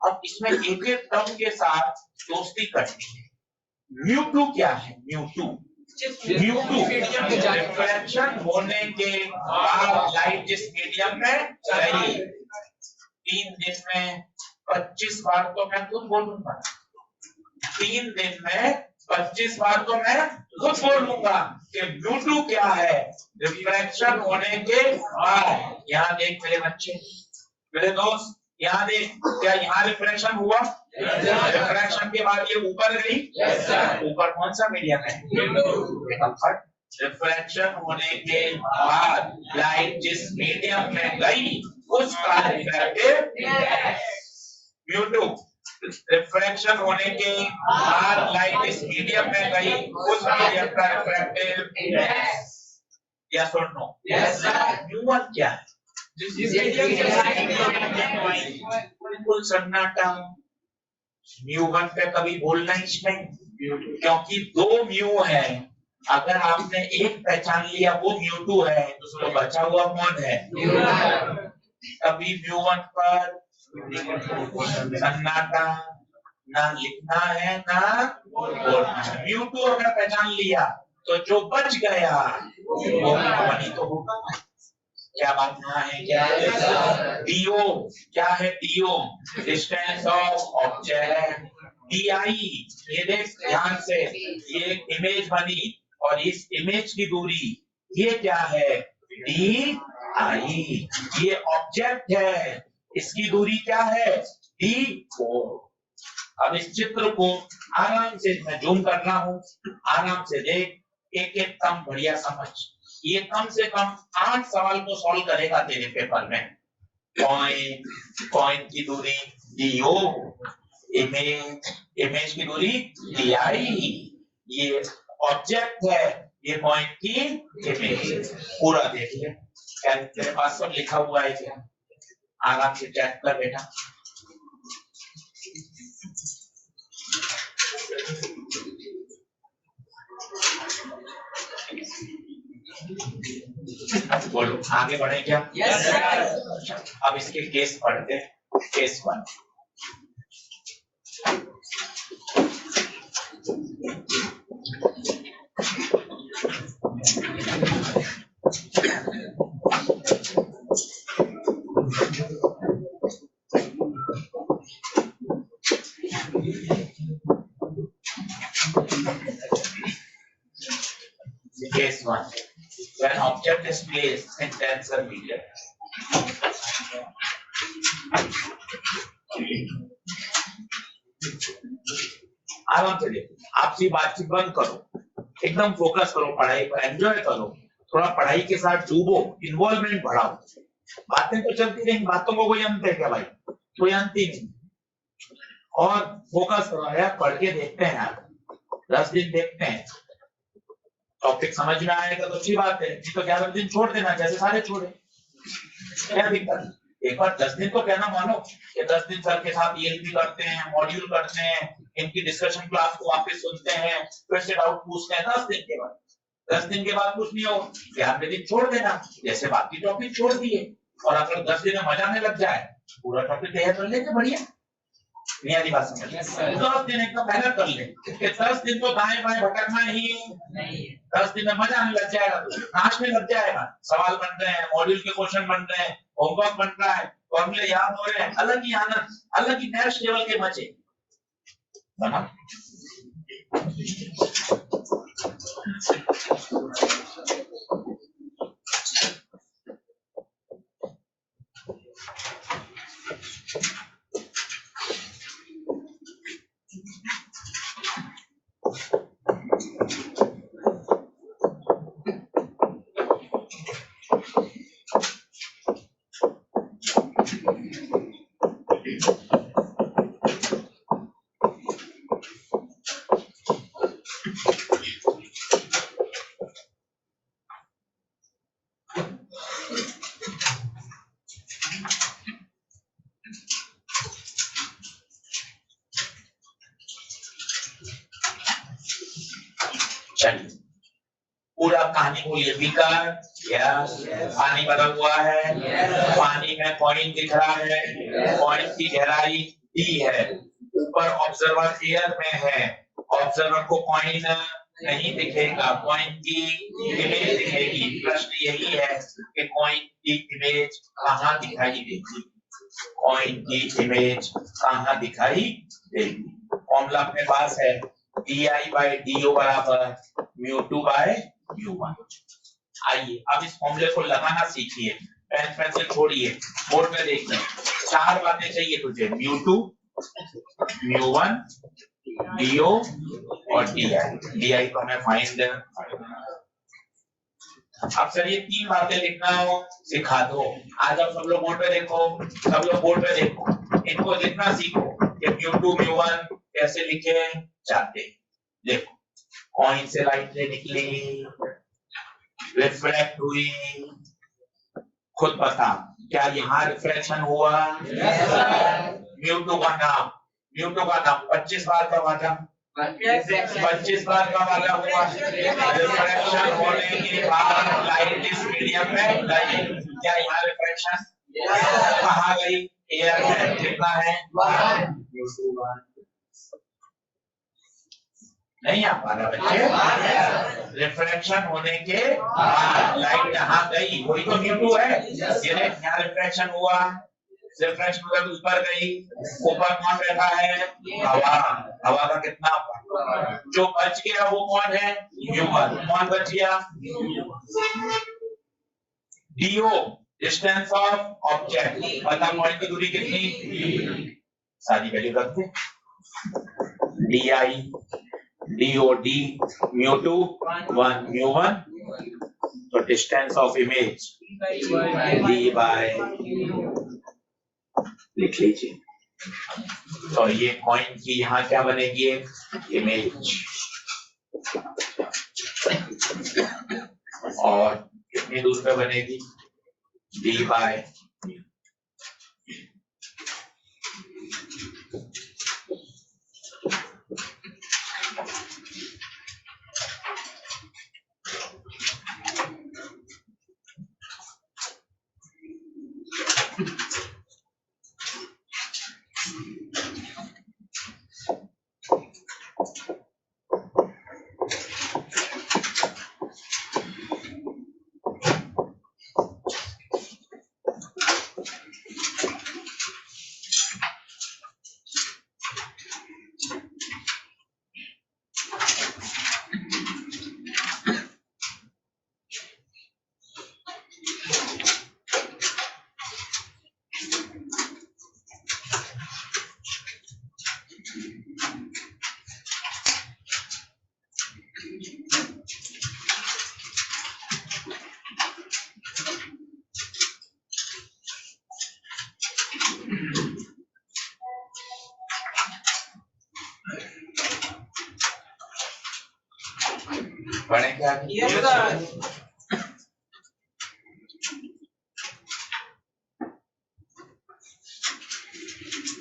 अब इसमें एक एक टर्म के साथ दोस्ती करनी है। mu2 क्या है? mu2 रिफ्रैक्शन होने के बाद लाइट जिस मीडियम में चली, 3 दिन में 25 बार तो मैं खुद बोलूंगा, 3 दिन में 25 बार तो मैं खुद बोलूंगा कि mu2 क्या है रिफ्रैक्शन होने के बाद। यहाँ देख मेरे बच्चे, मेरे दोस्त, यहाँ देख, क्या यहाँ रिफ्रैक्शन हुआ? रिफ्रैक्शन के बाद ये ऊपर गई। ऊपर कौन सा मीडियम है? रिफ्रैक्शन होने के बाद लाइट जिस मीडियम में गई उसका रिफ्रैक्टिव mu2। रिफ्रैक्शन होने के बाद लाइट इस मीडियम में गई उस मीडियम का रिफ्रैक्टिव या सुन लो mu1 क्या है? बिल्कुल सन्नाटा। mu1 पे कभी बोलना इसमें, क्योंकि 2 म्यू है। अगर आपने एक पहचान लिया वो mu2 है, तो बचा हुआ कौन है? कभी mu1 पर सन्नाटा, ना लिखना है ना बोलना है। mu2 अगर पहचान लिया तो जो बच गया वो वही तो होगा। क्या बात यहाँ है? क्या dio क्या है? dio distance of object. di ये देख ध्यान से, ये इमेज बनी और इस इमेज की दूरी ये क्या है? di। ये ऑब्जेक्ट है, इसकी दूरी क्या है? d4। अब इस चित्र को आराम से मैं जूम कर रहा हूँ, आराम से देख, एक एक कम बढ़िया समझ। ये कम से कम 8 सवाल को सॉल्व करेगा तेरे पेपर में। पॉइंट की दूरी dio, इमेज की दूरी di, ये ऑब्जेक्ट है, ये पॉइंट की इमेज। पूरा देख ले, क्या तेरे पास सब लिखा हुआ है क्या? आराम से चेक कर बेटा। बोलो आगे बढ़े क्या? Yes sir. अब इसके केस पढ़ते हैं। Case 1, Case 1, when object is placed in tensor medium. आराम से देखो, आपसी बातचीत बंद करो, एकदम फोकस करो पढ़ाई पर, एंजॉय करो, थोड़ा पढ़ाई के साथ डूबो, इन्वॉल्वमेंट बढ़ाओ। बातें तो चलती रहेंगी, बातों को कोई अंत है क्या भाई? कोई अंत ही नहीं। और फोकस करो यार, पढ़ के देखते हैं यार, 10 दिन देखते हैं, टॉपिक समझ में आएगा तो अच्छी बात है, नहीं तो 11 दिन छोड़ देना, जैसे सारे छोड़े। क्या दिक्कत? एक बार 10 दिन तो कहना मानो कि 10 दिन सर के साथ ये भी करते हैं, मॉड्यूल करते हैं, इनकी डिस्कशन क्लास को वापस सुनते हैं, फिर से डाउट पूछते हैं। 10 दिन के बाद, 10 दिन के बाद कुछ नहीं हो, 11वें दिन छोड़ देना, जैसे बाकी टॉपिक छोड़ दिए। और अगर 10 दिन में मजा आने लग जाए, पूरा टॉपिक तैयार कर लेंगे, बढ़िया। नहीं बात समझ? 10 दिन एकदम मेहनत कर ले, 10 दिन तो दाएं बाएं भटकना ही नहीं है। 10 दिन में मजा आने लग जाएगा, नाचने लग जाएगा, सवाल बन रहे हैं, मॉड्यूल के क्वेश्चन बन रहे हैं, होमवर्क बन रहा है, फॉर्मूले याद हो रहे हैं, अलग ही आनंद, अलग ही नेक्स्ट लेवल के मजे। बना पूरा कहानी बोलिए। Beaker, yes. पानी भरा हुआ है, पानी में कॉइन दिख रहा है, कॉइन की गहराई डी है, ऊपर ऑब्जर्वर एयर में है, ऑब्जर्वर को कॉइन नहीं दिखेगा, कॉइन की इमेज दिखेगी। प्रश्न यही है कि कॉइन की इमेज कहाँ दिखाई देगी, कॉइन की इमेज कहाँ दिखाई देगी। फॉर्मूला अपने पास है DI बाय DO बराबर μ2 बाय μ1। आइए अब इस फॉर्मूले को लगाना सीखिए, पेन पेंसिल छोड़िए, बोर्ड में देखिए। चार बातें चाहिए तुझे, μ2, μ1, DO और DI। DI को हमें फाइंड। अब सर ये तीन बातें लिखना हो सिखा दो। आज आप सब लोग बोर्ड पे देखो, सब लोग बोर्ड पे देखो, इनको लिखना सीखो कि μ2 μ1 कैसे लिखे जाते। देखो, कॉइन से लाइट निकली, रिफ्लेक्ट हुई, खुद बता क्या यहाँ रिफ्लेक्शन हुआ? μ2 का नाम 25 बार का वादा, 25 बार का वादा हुआ। रिफ्लेक्शन होने के बाद लाइट इस मीडियम में गई, क्या यहाँ रिफ्लेक्शन कहाँ गई? एयर में। कितना है? नहीं आ पा रहा बच्चे? रिफ्लेक्शन होने के बाद लाइट यहाँ गई, वही तो μ2 है। ये यहाँ रिफ्लेक्शन हुआ, रिफ्लेक्शन होकर ऊपर गई, ऊपर कौन बैठा है? हवा। हवा का कितना? जो बच गया वो कौन है? ह्यूमन। कौन बच गया? DO डिस्टेंस ऑफ ऑब्जेक्ट, पता पॉइंट की दूरी कितनी? सारी वैल्यू रख दे। DI DOD μ2 1 μ1, तो distance of image D by, लिख लीजिए। तो ये कॉइन की यहाँ क्या बनेगी? इमेज। और कितनी दूर पे बनेगी? D by. पढ़े क्या?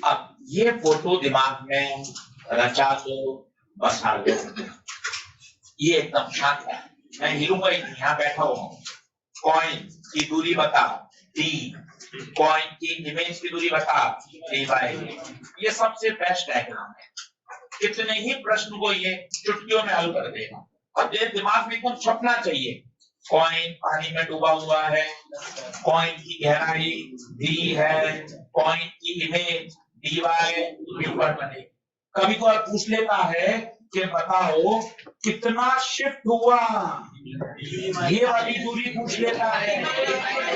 अब ये फोटो दिमाग में रचा दो, बसा दो। ये एकदम शांत है, मैं हिलूंगा ही नहीं, यहाँ बैठा हुआ हूँ। कॉइन की दूरी बता D, कॉइन की इमेज की दूरी बता D बाय। ये सबसे बेस्ट डायग्राम है, कितने ही प्रश्न को ये चुटकियों में हल कर देगा। और ये दिमाग में एकदम छपना चाहिए। कॉइन पानी में डूबा हुआ है, कॉइन की गहराई D है, कॉइन की इमेज D बाय ऊपर बने। कभी कोई पूछ लेता है कि बताओ कितना शिफ्ट हुआ, ये वाली दूरी पूछ लेता है,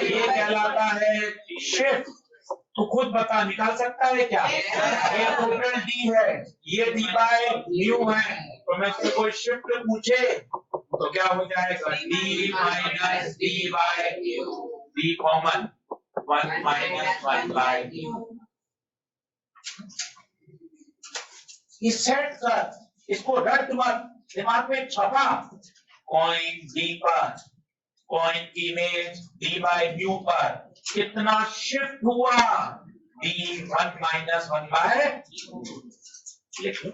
ये कहलाता है शिफ्ट। तो खुद बता, निकाल सकता है क्या? ये टोटल D है, ये D बाय म्यू है, तो मैं इससे कोई शिफ्ट पूछे तो क्या हो जाएगा? D minus D by mu, D common 1 minus 1 by mu. इस सेट कर, इसको रट मत, दिमाग में छपा। कॉइन D पर, कॉइन की इमेज D बाय म्यू पर कितना शिफ्ट हुआ? D 1 माइनस 1 बाय लिख लो।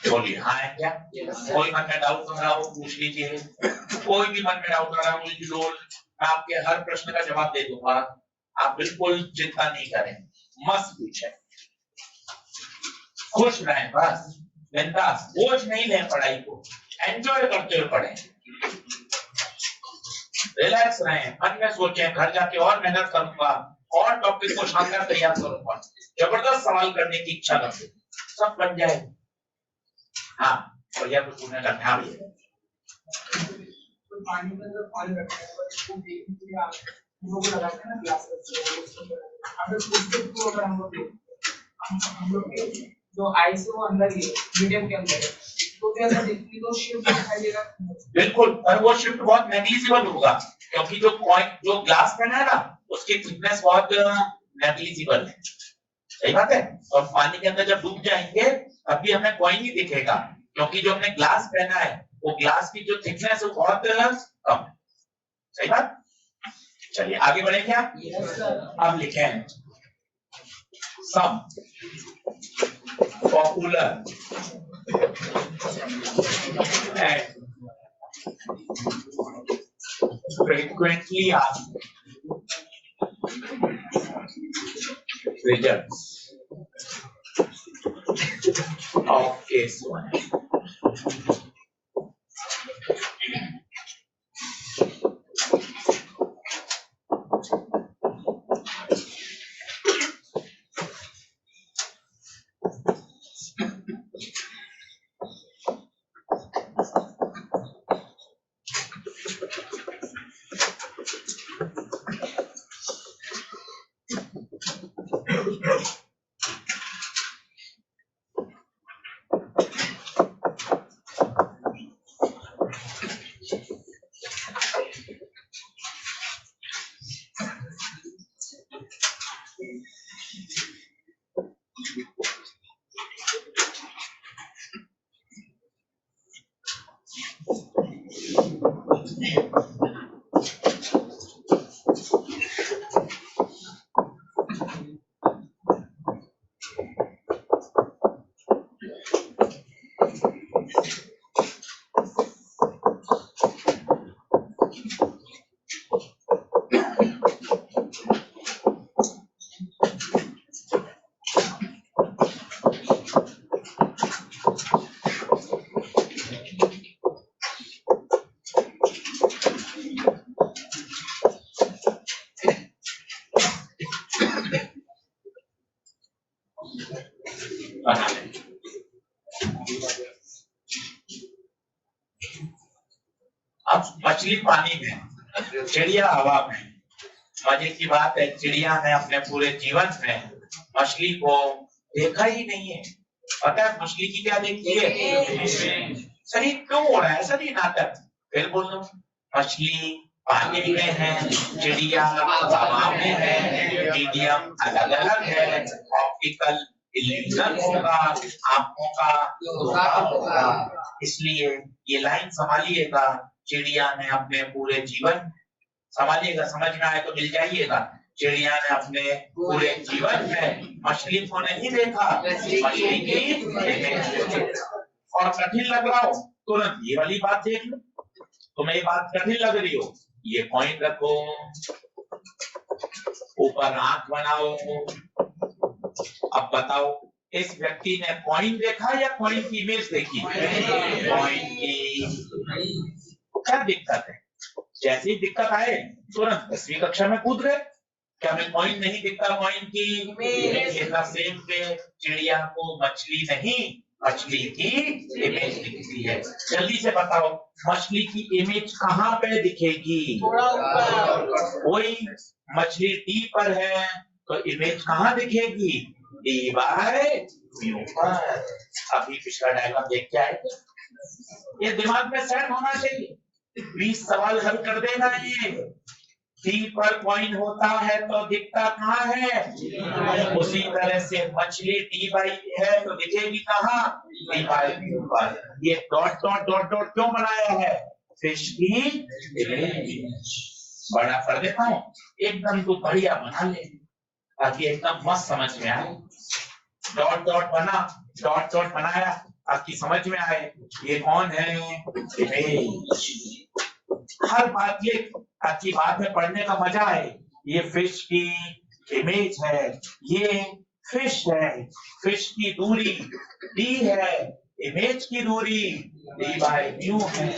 बोलिए हाँ है क्या? कोई मन में डाउट हो रहा हो पूछ लीजिए, कोई भी मन में डाउट हो रहा हो मैं आपके हर प्रश्न का जवाब दे दूंगा, आप बिल्कुल चिंता नहीं करें, मस्त पूछे, खुश रहें, बस बिंदास, बोझ नहीं लें पढ़ाई को, एंजॉय करते हुए पढ़ें, रिलैक्स रहें, मन में सोचें घर जाके और मेहनत करूंगा और टॉपिक को शानदार तैयार करूंगा, जबरदस्त सवाल करने की इच्छा रखें, सब बन जाए। हाँ और यह कुछ पूछने का ध्यान भी है। तो पानी में अगर पानी रखा है तो देखने के लिए आप लोग लगाते हैं ना ग्लास अगर उसके थ्रू अगर हम लोग जो आइस है वो अंदर ही है मीडियम के अंदर है तो क्या अगर देखने तो शिफ्ट दिखाई देगा। बिल्कुल, पर वो शिफ्ट बहुत नेग्लिजिबल होगा क्योंकि जो ग्लास बना है ना उसकी थिकनेस बहुत नेग्लिजिबल है, सही बात है। और पानी के अंदर जब डूब जाएंगे तब भी हमें कोई नहीं दिखेगा क्योंकि जो हमने ग्लास पहना है वो ग्लास की जो थिकनेस है बहुत कम है, सही बात। चलिए आगे बढ़े क्या? अब लिखें some popular and frequently asked results of case 1. अब मछली पानी में, चिड़िया हवा में। मजे की बात है चिड़िया ने अपने पूरे जीवन में मछली को देखा ही नहीं है। पता है मछली की क्या देखी है? सही क्यों हो रहा है ऐसा नहीं नाटक? फिर बोल दो मछली पानी में है, चिड़िया हवा में है, मीडियम अलग अलग है, ऑप्टिकल इल्यूजन होगा, आंखों का धोखा होगा। इसलिए ये लाइन संभालिएगा, चिड़िया ने अपने पूरे जीवन, संभालिएगा, समझ में आए तो मिल जाइएगा। चिड़िया ने अपने पूरे जीवन में मछली को नहीं देखा, मछली की इमेज देखा। और कठिन लग रहा हो तुरंत ये वाली बात देख लो, तुम्हें ये बात कठिन लग रही हो, ये पॉइंट रखो, ऊपर आंख बनाओ। अब बताओ इस व्यक्ति ने कॉइन देखा या कॉइन की इमेज देखी? कॉइन की। क्या दिक्कत है? जैसे ही दिक्कत आए तुरंत 10वीं कक्षा में कूद गए। क्या हमें कॉइन नहीं दिखता? कॉइन की इमेज। सेम पे चिड़िया को मछली नहीं, मछली की इमेज दिखती है। जल्दी से बताओ मछली की इमेज कहाँ पे दिखेगी? कोई मछली डी पर है तो इमेज कहाँ दिखेगी? डी बाय म्यू पर। अभी पिछला डायग्राम देख के आए, ये दिमाग में सेट होना चाहिए। 20 सवाल हल कर देना ये। डी पर कॉइन होता है तो दिखता कहाँ है? उसी तरह से मछली डी बाई है तो दिखेगी कहाँ? डी बाई म्यू पर। ये डॉट डॉट डॉट डॉट क्यों बनाया है? फिश की इमेज। बड़ा कर देता हूँ, एकदम तो बढ़िया बना ले ताकि एकदम मस्त समझ में आए। डॉट डॉट बना, डॉट डॉट बनाया, आपकी समझ में आए ये कौन है, इमेज। हर बात ये ताकि बाद में पढ़ने का मजा आए। ये फिश की इमेज है, ये फिश है, फिश की दूरी d है, इमेज की दूरी d/μ है।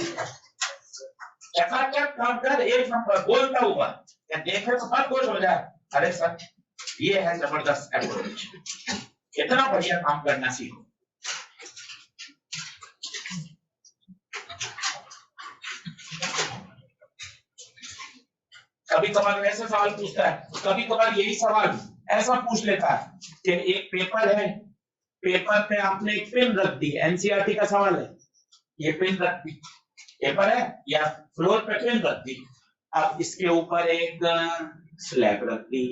चकाचक काम कर, एक नंबर बोलता हुआ या देखे तो सब कुछ हो जाए। अरे सर ये है जबरदस्त अप्रोच, कितना बढ़िया काम करना सीखो। कभी कभार ऐसे सवाल पूछता है, कभी कभार यही सवाल ऐसा पूछ लेता है कि एक पेपर है, पेपर पे आपने एक पिन रख दी, एनसीईआरटी का सवाल है, ये पिन रख दी, पेपर है या फ्लोर पे पिन रख दी, अब इसके ऊपर एक स्लैब रख दी,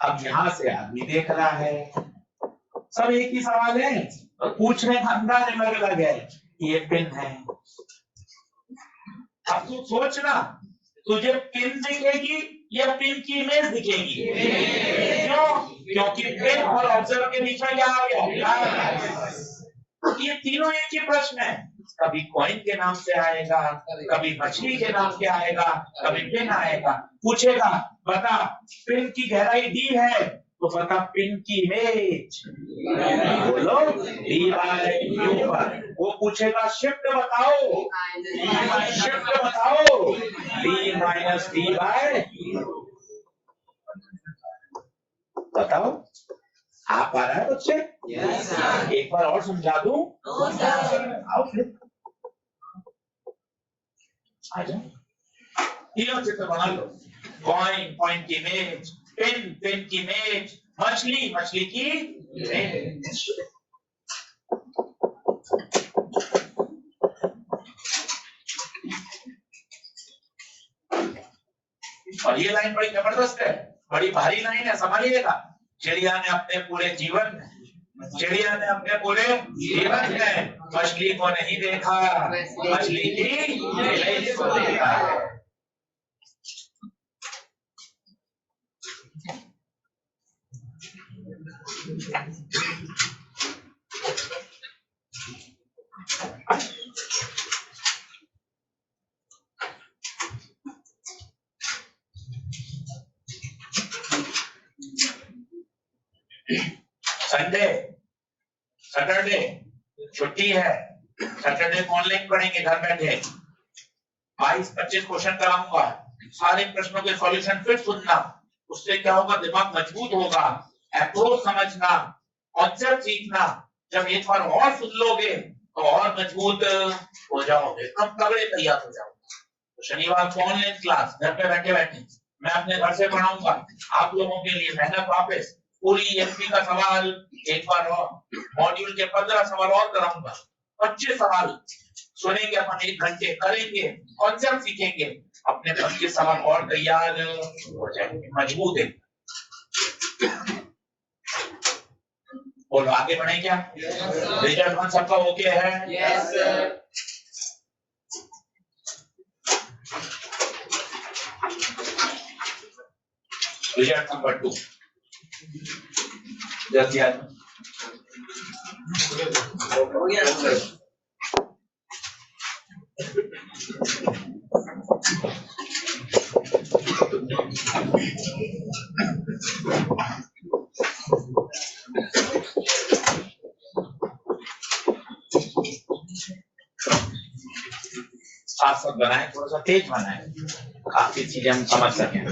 अब यहां से आदमी देख रहा है, सब एक ही सवाल है और पूछने का अंदाज अलग अलग है। ये पिन है, अब तू सोचना तुझे पिन दिखेगी या पिन की इमेज दिखेगी? क्यों? क्योंकि पिन और ऑब्जर्वर के बीच में क्या आ गया? ये तीनों एक ही प्रश्न है, कभी कॉइन के नाम से आएगा, कभी मछली के नाम से आएगा, कभी पिन आएगा। पूछेगा बता पिन की गहराई d है तो बता पिन की इमेज, बोलो d/μ पर। वो पूछेगा शिफ्ट बताओ, शिफ्ट बताओ, d - d/μ बताओ। आप आ रहा है बच्चे? एक बार और समझा दूं? आओ फिर आ जाओ, तीनों चित्र बना लो। कॉइन, कॉइन की इमेज, पिन, पिन की इमेज, मछली, मछली की इमेज। और ये लाइन बड़ी जबरदस्त है, बड़ी भारी लाइन है, संभालिएगा। चिड़िया ने अपने पूरे जीवन में मछली को नहीं देखा, मछली की इमेज को देखा। संडे, सैटरडे छुट्टी है, सैटरडे को ऑनलाइन पढ़ेंगे घर बैठे। 22-25 क्वेश्चन कराऊंगा, सारे प्रश्नों के सॉल्यूशन फिर सुनना, उससे क्या होगा, दिमाग मजबूत होगा, अप्रोच समझना, कॉन्सेप्ट सीखना। जब एक बार और सुन लोगे तो और मजबूत हो जाओगे, एकदम तगड़े तैयार हो जाओगे। तो शनिवार को ऑनलाइन क्लास घर पे बैठे बैठे मैं अपने घर से पढ़ाऊंगा आप लोगों के लिए। मेहनत वापस, पूरी एमपी का सवाल एक बार और, मॉड्यूल के 15 सवाल और कराऊंगा, 25 सवाल सुनेंगे अपन, 1 घंटे करेंगे, कॉन्सेप्ट सीखेंगे, अपने 25 सवाल और तैयार हो जाएंगे, मजबूत है। बोलो आगे बढ़े क्या? रिजल्ट वन सबका ओके है? Yes sir. रिजल्ट नंबर 2 जल्दी आ जाओ। हो गया सर। साफ बनाए, थोड़ा सा तेज बनाए, काफी चीजें हम समझ सकें।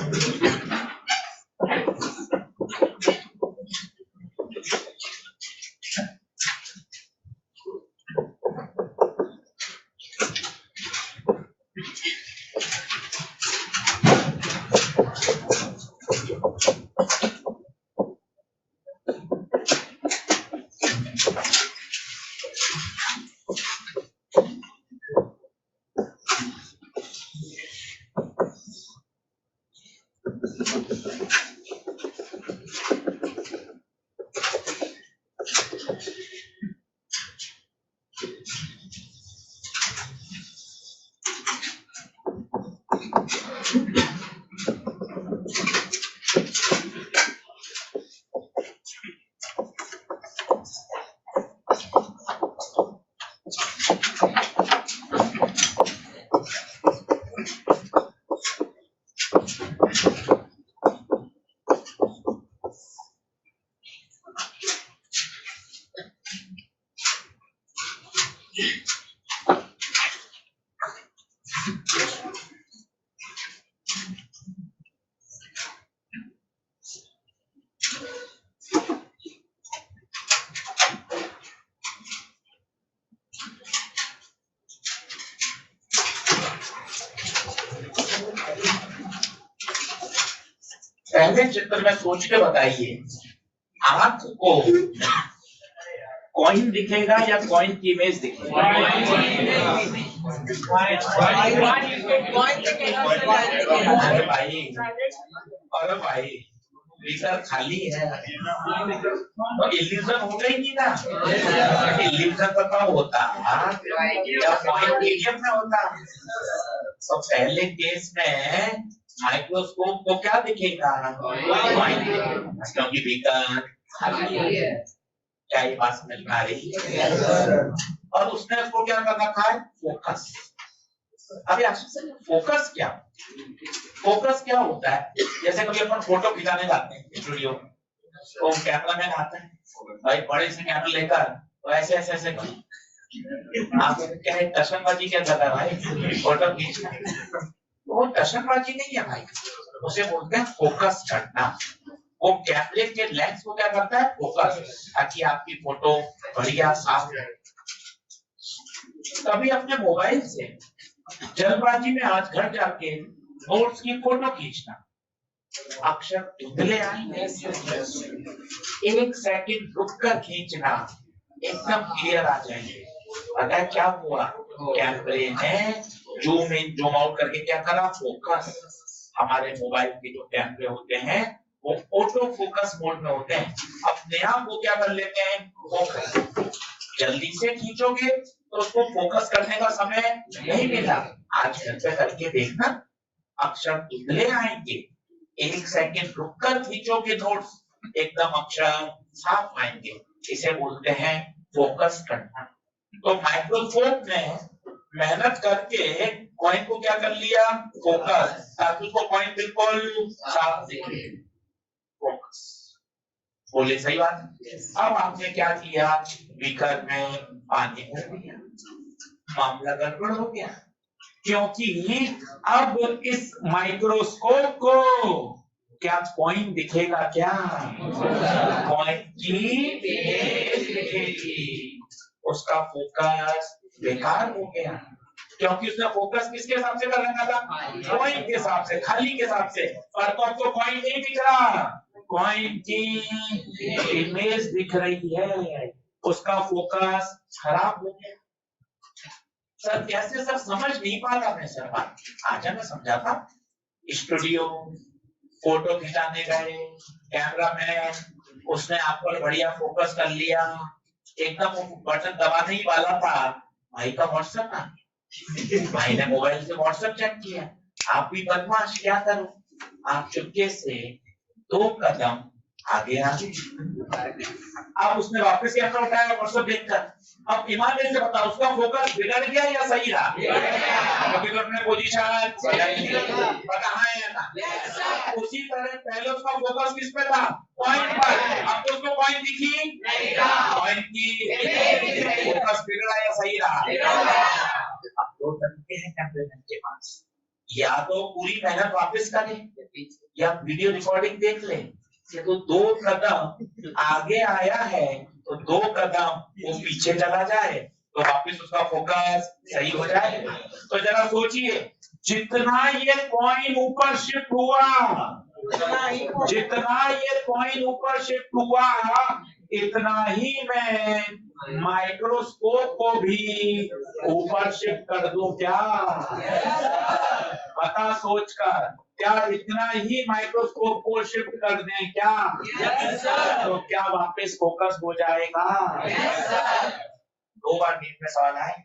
पहले चित्र में सोच के बताइए, आंख को कॉइन दिखेगा या कॉइन की इमेज दिखेगी? अरे भाई लीटर खाली है तो इल्यूजन हो गई नहीं ना। इल्यूजन तो कब होता या कॉइन मीडियम में होता। तो पहले केस में माइक्रोस्कोप को क्या दिखेगा? क्योंकि बीकर खाली है। क्या ये बात समझ में आ रही है? और उसने उसको क्या कर रखा है? फोकस। अभी आशीष फोकस क्या? फोकस क्या होता है? जैसे कभी अपन फोटो खिंचाने जाते हैं स्टूडियो, तो कैमरा मैन आता है भाई बड़े से कैमरा लेकर, तो ऐसे ऐसे ऐसे आप क्या है, टशनबाजी क्या करता है भाई फोटो खींचना? वो टशनबाजी नहीं है भाई, उसे बोलते हैं फोकस करना। वो कैमरे के लेंस को क्या करता है? फोकस, ताकि आपकी फोटो बढ़िया साफ रहे। कभी अपने मोबाइल से जल्दबाजी में आज घर जाके नोट्स की फोटो खींचना, अक्षर धुंधले आएंगे, एक सेकंड रुककर खींचना, एकदम क्लियर आ जाएंगे। पता है क्या हुआ? कैमरे ने जूम इन जूम आउट करके क्या करा? फोकस। हमारे मोबाइल के जो कैमरे होते हैं वो ऑटो फोकस मोड में होते हैं, अपने आप वो क्या कर लेते हैं? फोकस। जल्दी से खींचोगे तो उसको फोकस करने का समय नहीं मिला। आज घर पे करके देखना, अक्षर धुंधले आएंगे, एक सेकंड रुककर खींचोगे नोट्स, एकदम अक्षर साफ आएंगे। इसे बोलते हैं फोकस करना। तो माइक्रोस्कोप ने मेहनत करके कॉइन को क्या कर लिया? फोकस, ताकि उसको कॉइन बिल्कुल साफ दिखे। फोकस बोले सही बात। अब आपने क्या किया? बीकर में पानी भर दिया, मामला गड़बड़ हो गया, क्योंकि अब इस माइक्रोस्कोप को क्या कॉइन दिखेगा? क्या कॉइन की इमेज दिखेगी? उसका फोकस बेकार हो गया, क्योंकि उसने फोकस किसके हिसाब से कर रखा था? कॉइन के हिसाब से, खाली के हिसाब से। पर तो आपको कॉइन नहीं दिख रहा, कॉइन की इमेज दिख रही है, उसका फोकस खराब हो गया। सर कैसे? सर समझ नहीं पा रहा मैं सर बात। आज मैं समझाता। स्टूडियो फोटो खिंचाने गए, कैमरा मैन उसने आप पर बढ़िया फोकस कर लिया, एकदम वो बटन दबाने ही वाला था, भाई का व्हाट्सएप आ, भाई ने मोबाइल से व्हाट्सएप चेक किया। आप भी बदमाश क्या करो, आप चुपके से 2 कदम आगे आ गए। अब उसने वापस कैमरा उठाया व्हाट्सएप देखकर। अब ईमानदारी से बताओ, उसका फोकस बिगड़ गया या सही रहा? क्योंकि तो अपने पोजीशन कहाँ है ना। उसी तरह पहले उसका फोकस किस पे था? पॉइंट पर। अब तो उसको पॉइंट दिखी नहीं रहा, पॉइंट की फोकस बिगड़ा या सही रहा? अब 2 तरीके हैं कैमरामैन के पास, या तो पूरी मेहनत वापस करें या वीडियो रिकॉर्डिंग देख ले। तो 2 कदम आगे आया है तो 2 कदम वो पीछे चला जाए तो वापस उसका फोकस सही हो जाए। तो जरा सोचिए, जितना ये कॉइन ऊपर शिफ्ट हुआ, जितना ये कॉइन ऊपर शिफ्ट हुआ, इतना ही मैं माइक्रोस्कोप को भी ऊपर शिफ्ट कर दूं क्या? बता सोच कर, क्या इतना ही माइक्रोस्कोप को शिफ्ट कर दें क्या? तो क्या वापस फोकस हो जाएगा? 2 बार नीट में सवाल आए,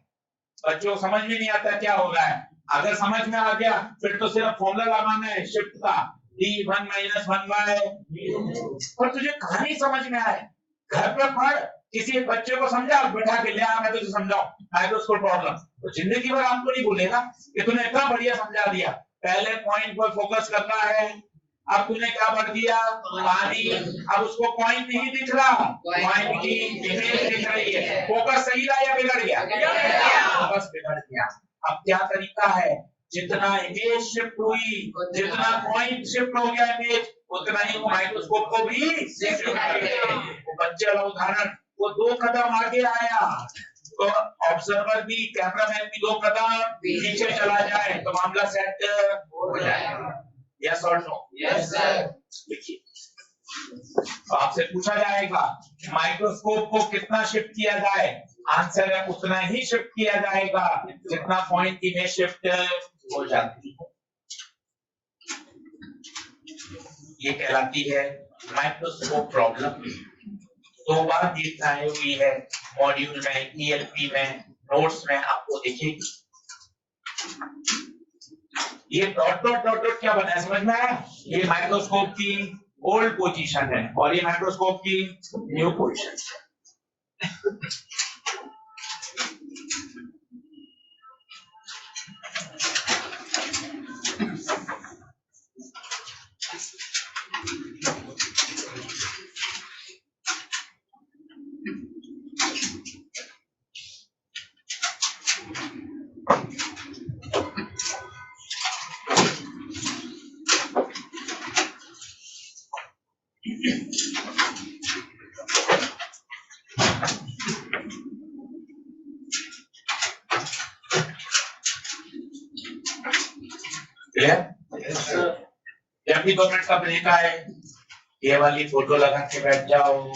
बच्चों को समझ में नहीं आता क्या हो रहा है। अगर समझ में आ गया फिर तो सिर्फ फॉर्मूला लगाना है शिफ्ट का, D1 - 1/, और तुझे कहानी समझ में आए घर पर पढ़, किसी एक बच्चे को समझा, बैठा के ले आ मैं तुझे समझाऊं माइक्रोस्कोप प्रॉब्लम, तो जिंदगी भर आपको नहीं भूलेगा कि तूने इतना बढ़िया समझा दिया। पहले पॉइंट पर फोकस करना है, अब तूने क्या पढ़ दिया? पानी। अब उसको पॉइंट नहीं दिख रहा, पॉइंट की इमेज दिख रही है। फोकस सही रहा या बिगड़ गया? फोकस बिगड़ गया। अब क्या तरीका है? जितना इमेज शिफ्ट हुई, जितना पॉइंट शिफ्ट हो गया इमेज, उतना ही माइक्रोस्कोप को भी शिफ्ट करेगा। वो बच्चे वाला उदाहरण, वो 2 कदम आगे आया तो ऑब्जर्वर भी, कैमरामैन भी 2 कदम पीछे चला जाए तो मामला सेट हो जाएगा। यस और नो? Yes sir. देखिए, तो आपसे पूछा जाएगा माइक्रोस्कोप को कितना शिफ्ट किया जाए, आंसर है उतना ही शिफ्ट किया जाएगा जितना पॉइंट की में शिफ्ट हो जाती है। ये कहलाती है माइक्रोस्कोप प्रॉब्लम। 2 बार दिखाई हुई है मॉड्यूल में, ELP में, नोट्स में आपको दिखेगी। ये डॉट डॉट डॉट डॉट क्या बना है समझ में आया? ये माइक्रोस्कोप की ओल्ड पोजीशन है और ये माइक्रोस्कोप की न्यू पोजीशन है। जब भी 2 मिनट का ब्रेक आए ये वाली फोटो लगा के बैठ जाओ,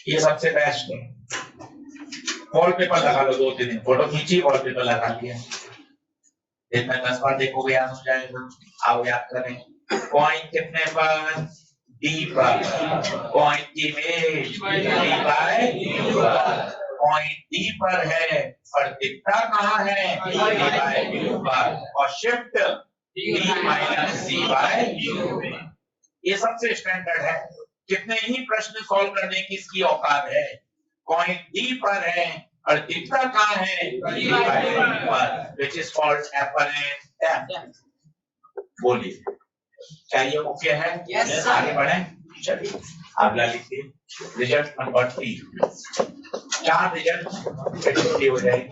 ये सबसे बेस्ट है। वॉलपेपर लगा लो, 2-3 दिन फोटो खींची, वॉलपेपर लगा लिया, दिन में 10 बार देखोगे याद हो जाएगा। आओ याद करें, पॉइंट कितने पर? डी पर। पॉइंट की image D by point D पर है और दिखता कहाँ है? डी बाय क्यू पर, और शिफ्ट डी माइनस सी बाय क्यू। ये सबसे स्टैंडर्ड है, कितने ही प्रश्न सॉल्व करने की इसकी औकात है। पॉइंट डी पर है और दिखता कहाँ है? डी बाय क्यू पर, which is called apparent depth। बोलिए, क्या ये ओके है? yes, आगे बढ़े। चलिए अगला लिखिए, रिजल्ट नंबर 3। 4 रिजल्ट हो जाएगी।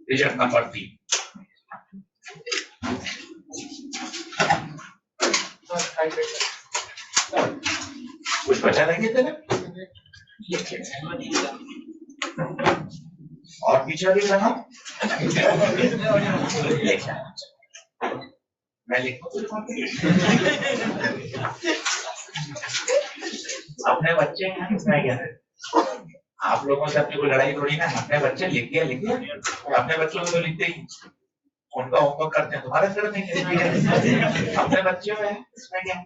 Result number 3। कुछ बचा रहेंगे तेरे? और पीछे भी बना मैं लिखूं अपने बच्चे हैं, इसमें क्या है? आप लोगों से अपनी कोई लड़ाई थोड़ी ना, अपने बच्चे लिख गया अपने बच्चों को तो लिखते ही, उनका होमवर्क करते हैं, तुम्हारा करते हैं, अपने बच्चे हैं, इसमें क्या?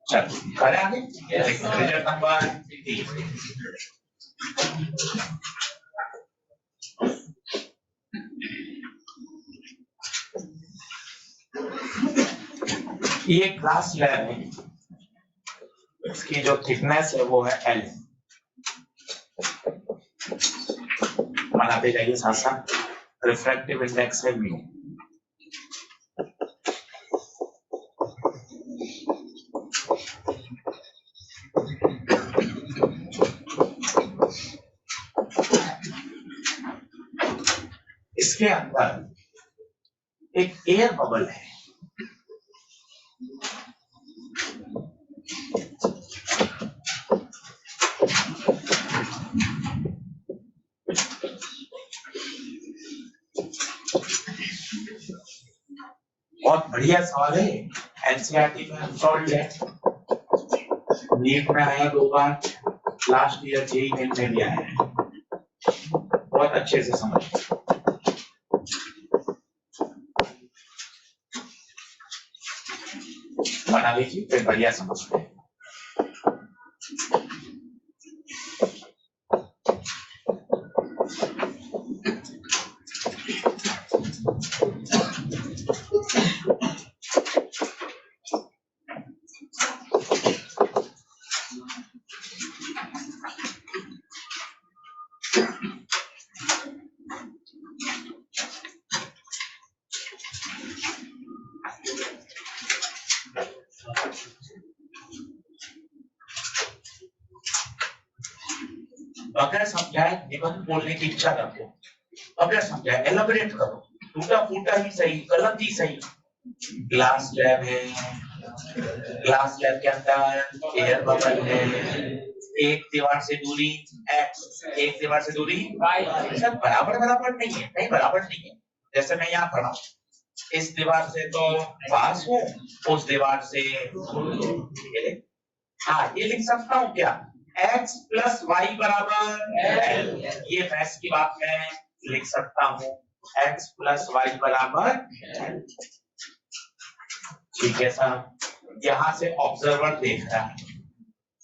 चल करें आगे। Result number 3। ये ग्लास स्लैब है, इसकी जो थिकनेस है वो है L। बनाते जाइए साथ साथ। रिफ्रैक्टिव इंडेक्स है V। इसके अंदर एक एयर बबल है, बहुत बढ़िया सवाल है, एनसीईआरटी में हम सॉल्व है, नीट में आया 2 बार, लास्ट ईयर जेईई मेन में भी आया है, बहुत अच्छे से समझ बना लीजिए, फिर बढ़िया समझ में। अगर समझाए निबंध बोलने की इच्छा रखो, अगर समझाए एलाबोरेट करो, टूटा फूटा ही सही, गलत ही सही। ग्लास लैब है, ग्लास लैब के अंदर एयर बबल है, एक दीवार से दूरी x, एक दीवार से दूरी y, सब बराबर बराबर नहीं है, नहीं बराबर नहीं है। जैसे मैं यहाँ खड़ा हूँ, इस दीवार से तो पास हूँ, उस दीवार से हाँ ये लिख सकता हूँ क्या, x प्लस y बराबर l, ये मैथ्स की बात मैं लिख सकता हूँ, x प्लस y बराबर l। ठीक है साहब, यहाँ से ऑब्जर्वर देख रहा है,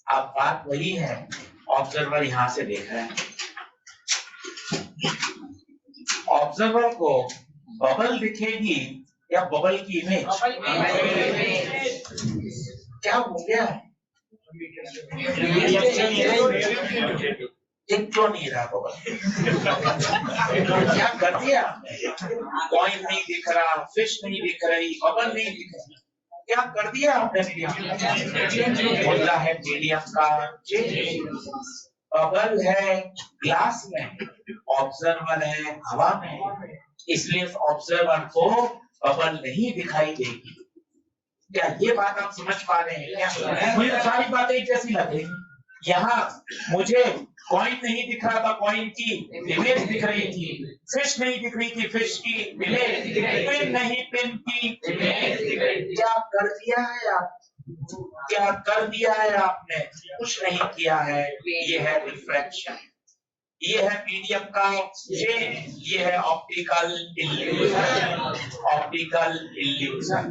अब बात वही है, ऑब्जर्वर यहाँ से देख रहा है, ऑब्जर्वर को बबल दिखेगी या बबल की इमेज? क्या हो गया है, एक क्यों नहीं रहा बबल? क्या कर दिया? कॉइन नहीं दिख रहा, फिश नहीं दिख रही, बबल नहीं दिख रही, क्या कर दिया आपने? बोला है मीडियम का चेंज, बबल है ग्लास में, ऑब्जर्वर है हवा में, इसलिए ऑब्जर्वर को बबल नहीं दिखाई देगी। क्या ये बात आप समझ पा रहे हैं क्या? मुझे सारी बातें एक जैसी लग रही, यहाँ मुझे कॉइन नहीं दिख रहा था, कॉइन की इमेज दिख रही थी, फिश नहीं दिख रही थी, फिश की इमेज, पेन नहीं पेन की इमेज दिख रही थी। क्या कर दिया है आप, क्या कर दिया है आपने? कुछ नहीं किया है, ये है रिफ्रैक्शन, ये है मीडियम का चेंज, ये है ऑप्टिकल इल्यूजन, ऑप्टिकल इल्यूजन।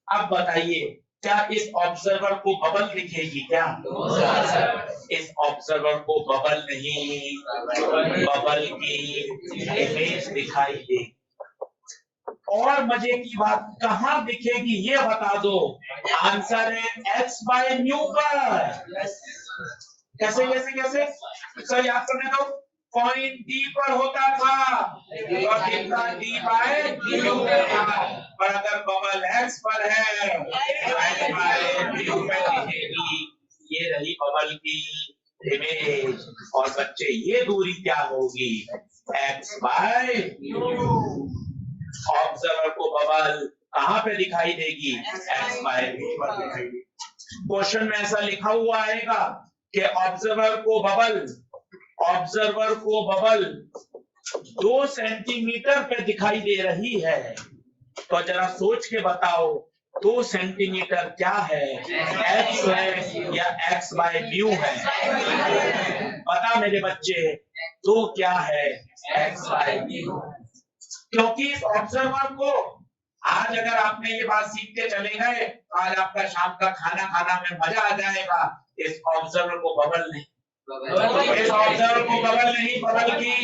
अब बताइए क्या इस ऑब्जर्वर को बबल दिखेगी क्या? इस ऑब्जर्वर को बबल नहीं, बबल की इमेज दिखाई देगी। और मजे की बात कहाँ दिखेगी ये बता दो, आंसर है x बाय न्यू पर। कैसे कैसे कैसे सर याद करने दो, पॉइंट डी पर होता था और कितना डी बाय न्यू पर, अगर बबल x पर है x बाय न्यू पे दिखेगी, ये रही बबल की इमेज। और बच्चे ये दूरी क्या होगी, x बाय न्यू। ऑब्जर्वर को बबल कहाँ पे दिखाई देगी, x बाय न्यू पर दिखाई देगी। क्वेश्चन में ऐसा लिखा हुआ आएगा कि ऑब्जर्वर को बबल 2 सेंटीमीटर पे दिखाई दे रही है, तो जरा सोच के बताओ 2 सेंटीमीटर क्या है, x है या x बाय न्यू है? बता मेरे बच्चे, 2 क्या है, x बाय न्यू। क्योंकि इस ऑब्जर्वर को आज अगर आपने ये बात सीख के चले गए, आज आपका शाम का खाना खाना में मजा आ जाएगा। इस ऑब्जर्वर को बबल नहीं, इस ऑब्जर्वर को बबल नहीं, बबल की,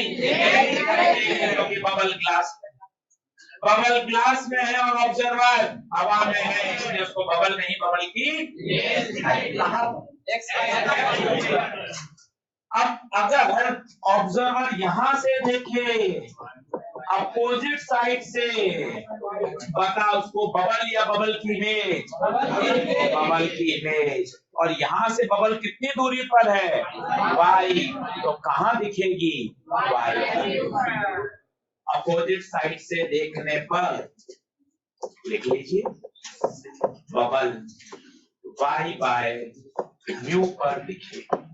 क्योंकि बबल ग्लास में है और ऑब्जर्वर हवा में है, इसलिए उसको बबल नहीं, बबल की। अब अगर ऑब्जर्वर यहां से देखे अपोजिट साइड से, बता उसको बबल या बबल की इमेज, बबल की इमेज। और यहाँ से बबल कितनी दूरी पर है, y, तो कहाँ दिखेगी, y। अपोजिट साइड से देखने पर लिख लीजिए, बबल y बाय न्यू पर दिखेगी।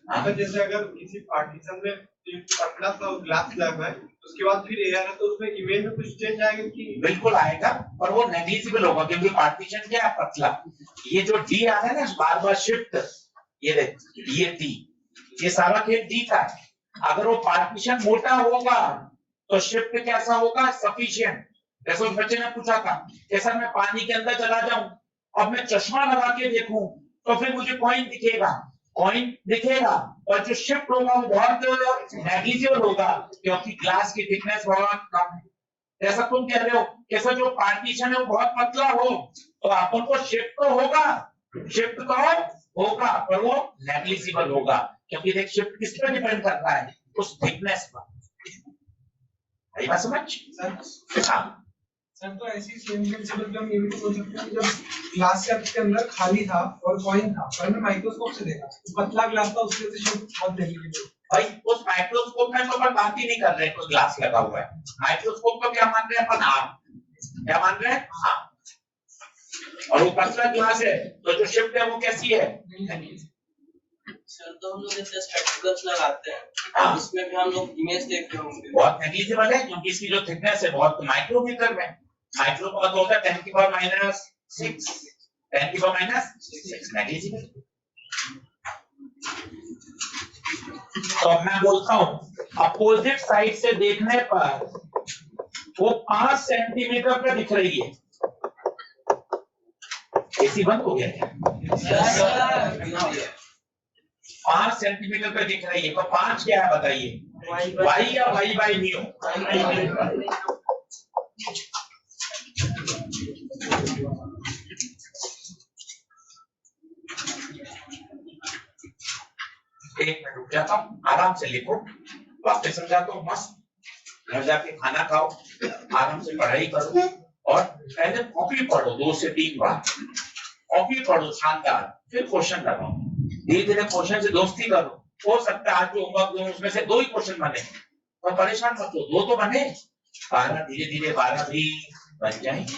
अगर जैसे अगर किसी पार्टीशन में एक पतला सा ग्लास स्लैब है, उसके बाद फिर एयर है, तो उसमें इमेज में कुछ चेंज आएगा कि? बिल्कुल आएगा, पर वो नेग्लिजिबल होगा, क्योंकि पार्टीशन क्या है, पतला। ये जो डी आ रहा है ना बार बार शिफ्ट, ये देख, ये डी, ये सारा खेल डी था। अगर वो पार्टीशन मोटा होगा तो शिफ्ट कैसा होगा, सफिशिएंट। जैसे उस बच्चे ने पूछा था कि सर मैं पानी के अंदर चला जाऊं और मैं चश्मा लगा के देखूं तो फिर मुझे कॉइन दिखेगा, और जो शिफ्ट होगा वो बहुत नेग्लिजिबल होगा, क्योंकि ग्लास की थिकनेस बहुत कम है। जैसा तुम कह रहे हो कि सर जो पार्टीशन है वो बहुत पतला हो, तो अपन को शिफ्ट तो होगा पर वो नेग्लिजिबल होगा, क्योंकि देख शिफ्ट किस पर डिपेंड करता है, उस थिकनेस पर। समझ? हाँ, सर तो ऐसी सेम प्रिंसिपल पे हम ये भी तो बोल सकते हैं कि जब ग्लास कप के अंदर खाली था और कॉइन था और हमने माइक्रोस्कोप से देखा तो पतला ग्लास था, उसके वजह से शेप बहुत नेगेटिव भाई उस माइक्रोस्कोप में तो अपन बात ही नहीं कर रहे, कोई ग्लास लगा हुआ है। माइक्रोस्कोप को क्या मान रहे हैं अपन? आर्म। क्या मान रहे हैं? हाँ। और वो पतला ग्लास है तो जो शिफ्ट है वो कैसी है? सर तो हम लोग जैसे स्पेक्टिकल्स लगाते हैं, हाँ। उसमें भी हम लोग इमेज देखते होंगे। बहुत नेग्लिजिबल है क्योंकि इसकी जो थिकनेस है बहुत माइक्रोमीटर में। माइक्रो का मतलब होता है 10 की पावर -6, 10 की पावर -6 नेग्लिजिबल। तो अब मैं बोलता हूं अपोजिट साइड से देखने पर वो 5 सेंटीमीटर पे दिख रही है। एसी बंद हो गया क्या? 5 सेंटीमीटर पे दिख रही है तो 5 क्या है बताइए? y या y/μ? एक मिनट रुक जाता हूँ, आराम से लिखो, वापस समझाता हूँ। मस्त घर जाके खाना खाओ, आराम से पढ़ाई करो और पहले कॉपी पढ़ो 2 से 3 बार। कॉपी पढ़ो शानदार, फिर क्वेश्चन लगाओ। धीरे धीरे क्वेश्चन से दोस्ती करो। हो सकता है आज जो होमवर्क दूं उसमें से 2 ही क्वेश्चन बने, तो परेशान मत हो, 2 तो बने, 12 धीरे धीरे 12 भी बन जाएंगे।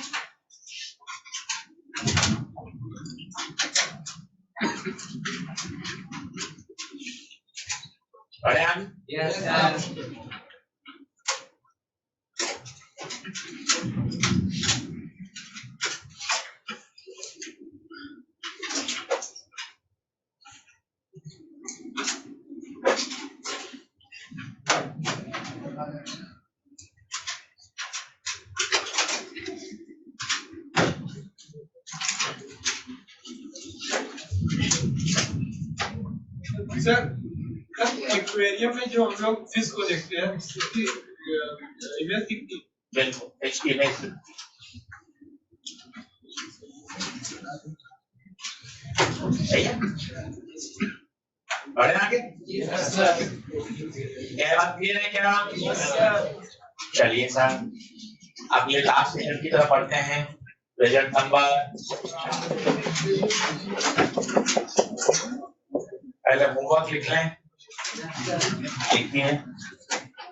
पढ़े हम? Yes sir. सर एक्वेरियम में जो हम लोग फिश को देखते हैं उसकी इमेज कितनी? बिल्कुल इसकी इमेज सही है। बढ़े आगे? Yes sir. क्या बात क्लियर है क्या? Yes sir. चलिए सर अब ये लास्ट सेशन की तरफ बढ़ते हैं। रिजल्ट नंबर पहले होमवर्क लिख लें। लिखिए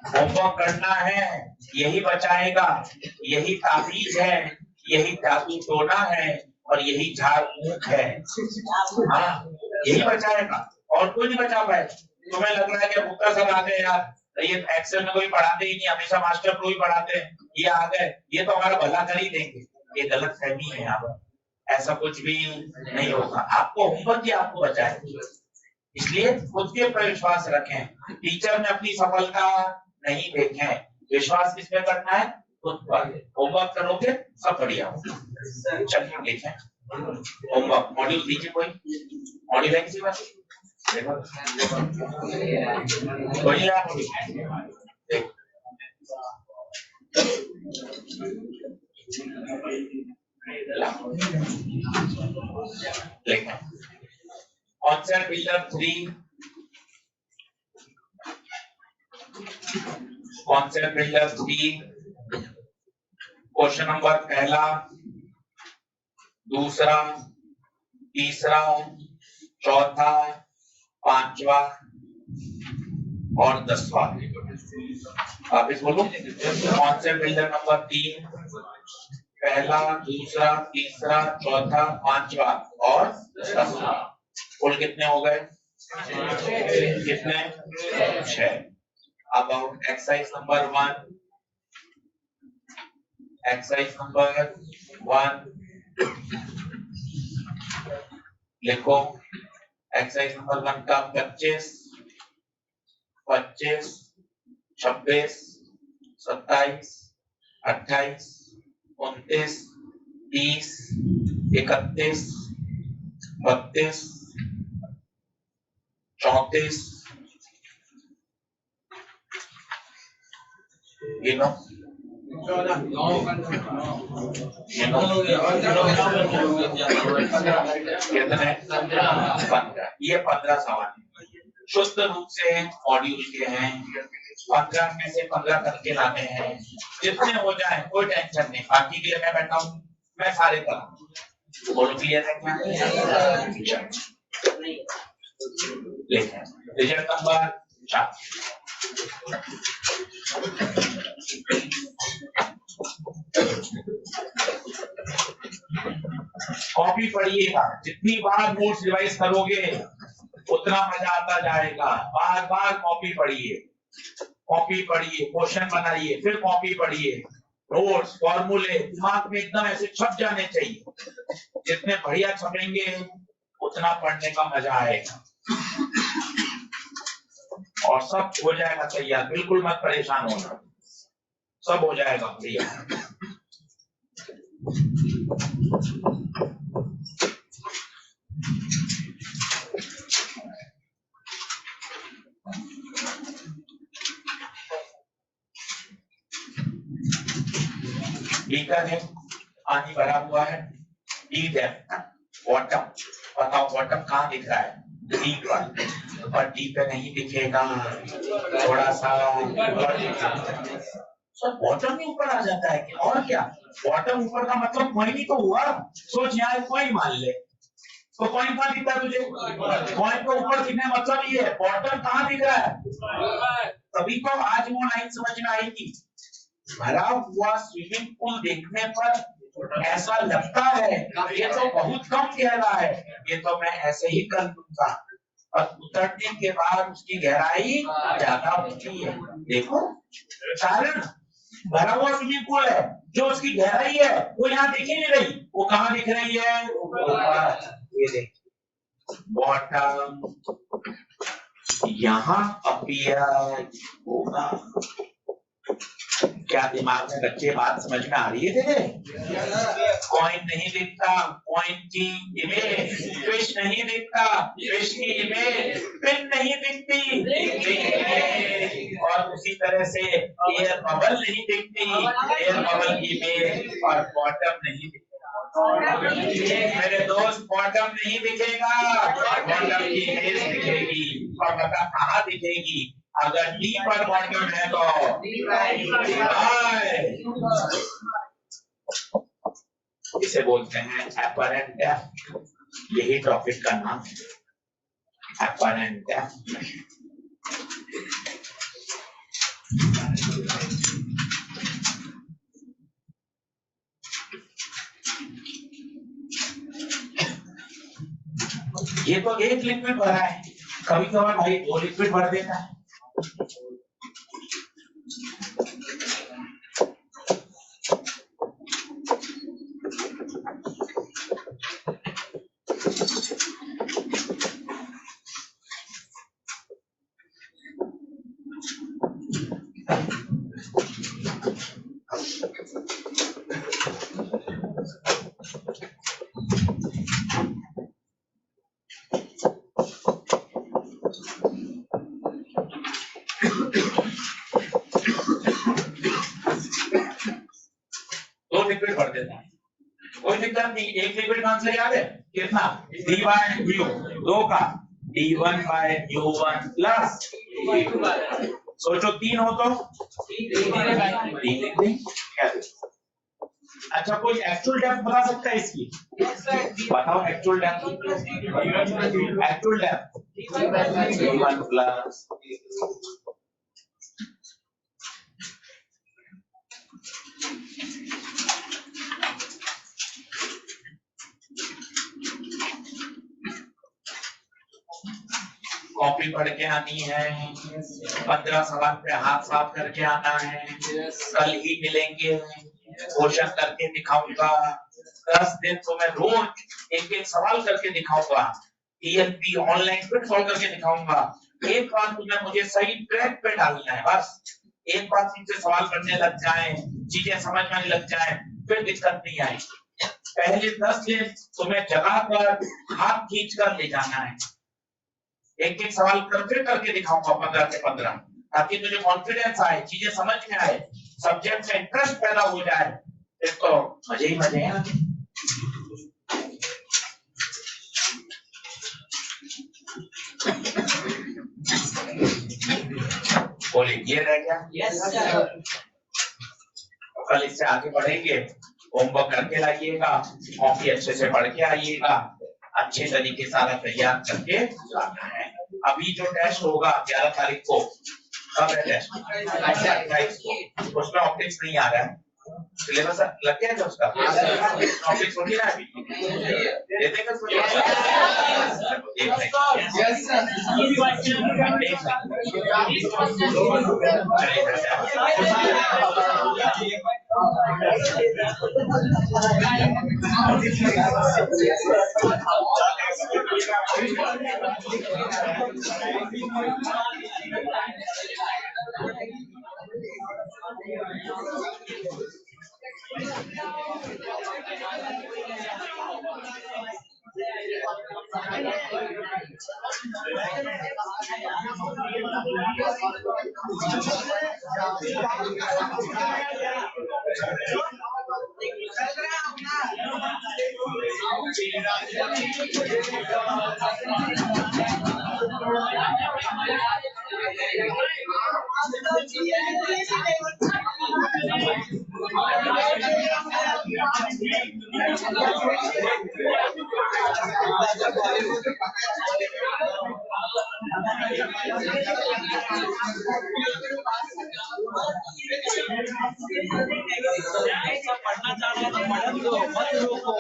होमवर्क करना है, यही बचाएगा, यही ताबीज है, यही जादू टोना है और यही झाड़ फूक है। हाँ यही बचाएगा और कोई नहीं बचा पाए। तुम्हें लग रहा है कि भुक्का सर आ गए यार, ये एक्सेल में कोई पढ़ाते ही नहीं, हमेशा मास्टर को ही पढ़ाते हैं, ये आ गए ये तो हमारा भला कर ही देंगे। ये गलत फहमी है यहाँ पर, ऐसा कुछ भी नहीं होगा। आपको होमवर्क ही आपको बचाए, इसलिए खुद के ऊपर विश्वास रखें। टीचर ने अपनी सफलता नहीं देखें, विश्वास किस पे करना है? खुद पर। होमवर्क करोगे सब बढ़िया होगा। चलिए देखें होमवर्क। मॉड्यूल दीजिए कोई, मॉड्यूल है किसी पास? कोई आप लेखें concept builder 3, concept builder 3 question number पहला, दूसरा, तीसरा, चौथा, पांचवा और 10वां। आप इस बोलो कॉन्सेप्ट बिल्डर नंबर 3 पहला, दूसरा, तीसरा, चौथा, पांचवा और 10वां। कुल कितने हो गए? कितने? 6। अब एक्सरसाइज नंबर 1, एक्सरसाइज नंबर 1 लिखो। एक्सरसाइज नंबर 1 का 25, 26, 26, 27, 28, 29, 30, 31, 32, 34 गिनो कितने? 15। ये 15 सवाल शुद्ध रूप से मॉड्यूल के हैं। 15 में से 15 करके लाने हैं, जितने हो जाए कोई टेंशन नहीं, बाकी के लिए मैं बैठा हूँ, मैं सारे करूँ। बोलो क्लियर है क्या? लिखें रिजल्ट नंबर 4। कॉपी पढ़िएगा, जितनी बार नोट्स रिवाइज करोगे उतना मजा आता जाएगा। बार बार कॉपी पढ़िए, क्वेश्चन बनाइए, फिर कॉपी पढ़िए, नोट्स फॉर्मूले दिमाग में एकदम ऐसे छप जाने चाहिए। जितने बढ़िया छपेंगे उतना पढ़ने का मजा आएगा और सब हो जाएगा तैयार। बिल्कुल मत परेशान होना, सब हो जाएगा बढ़िया। बीकर है, पानी भरा हुआ है, डी डेप्थ, बॉटम, बताओ बॉटम कहाँ दिख रहा है? डी पर डी पे नहीं दिखेगा, थोड़ा सा बॉटम ही ऊपर आ जाता है क्या? और क्या बॉटम ऊपर का मतलब पॉइंट ही तो हुआ। सोच यहाँ पॉइंट मान ले तो पॉइंट कहाँ दिखता है तुझे? पॉइंट को ऊपर दिखने मतलब ये है बॉटम कहाँ दिख रहा है। तभी तो आज वो लाइन समझ में आएगी। भरा हुआ स्विमिंग पूल देखने पर ऐसा लगता है ये तो बहुत कम गहरा है, ये तो मैं ऐसे ही कर लूंगा, और उतरने के बाद उसकी गहराई ज्यादा होती है। देखो कारण भरा हुआ स्विमिंग पूल है, जो उसकी गहराई है वो यहाँ दिख ही नहीं रही। वो कहाँ दिख रही है? ये देखिए बॉटम यहाँ अपीयर होगा। क्या दिमाग में बच्चे बात समझ में आ रही है तेरे? कॉइन नहीं दिखता, कॉइन की इमेज, फिश नहीं दिखता, फिश की इमेज, पिन नहीं दिखती, और उसी तरह से एयर बबल नहीं दिखती, एयर बबल की इमेज, और बॉटम नहीं दिखता। मेरे दोस्त बॉटम नहीं दिखेगा, बॉटम की इमेज दिखेगी। और बता कहाँ दिखेगी? अगर डी पर बॉटम है तो इसे बोलते हैं अपरेंट डेप्थ। यही टॉपिक का नाम है, अपरेंट डेप्थ। ये तो एक लिक्विड भरा है, कभी कभार भाई 2 लिक्विड भर देता है। कोई दिक्कत नहीं, एक लिक्विड का आंसर याद है कितना? डी बाय म्यू, 2 का d1 बाय u1 प्लस सोचो 3 हो तो 3 लिख दें। अच्छा कोई एक्चुअल डेप्थ बता सकता है इसकी? बताओ actual depth. Actual depth d1 plus copy पढ़ के आनी है, 15 सवाल पे हाथ साफ करके आना है। कल ही मिलेंगे, क्वेश्चन करके दिखाऊंगा। 10 दिन तो मैं रोज एक सवाल करके दिखाऊंगा, टीएलपी ऑनलाइन फिर सॉल्व करके दिखाऊंगा। एक बार तुम्हें मुझे सही ट्रैक पे डालना है, बस एक बार तुमसे सवाल करने लग जाए, चीजें समझ में आने लग जाए, फिर दिक्कत नहीं आएगी। पहले 10 दिन तुम्हें जगह पर हाथ खींच कर ले जाना है, एक सवाल करके दिखाऊंगा 15 से 15, ताकि तुझे कॉन्फिडेंस आए, चीजें समझ में आए, सब्जेक्ट में इंटरेस्ट पैदा हो जाए। फिर तो मजे ही मजे हैं। बोलिए ये रह गया। Yes sir. कल इससे आगे बढ़ेंगे, होमवर्क करके लाइएगा, कॉपी अच्छे से पढ़ के आइएगा, अच्छे तरीके सारा तैयार करके लाना है। अभी जो टेस्ट होगा 11 तारीख को, कब है टेस्ट? 28 को। उसमें ऑप्टिक्स नहीं आ रहा है, सिलेबस लग गया है उसका? ऑप्टिक्स होगी ना अभी? देते हैं उसको? पढ़ना चाह रहे तो पढ़ लो, मत रोको।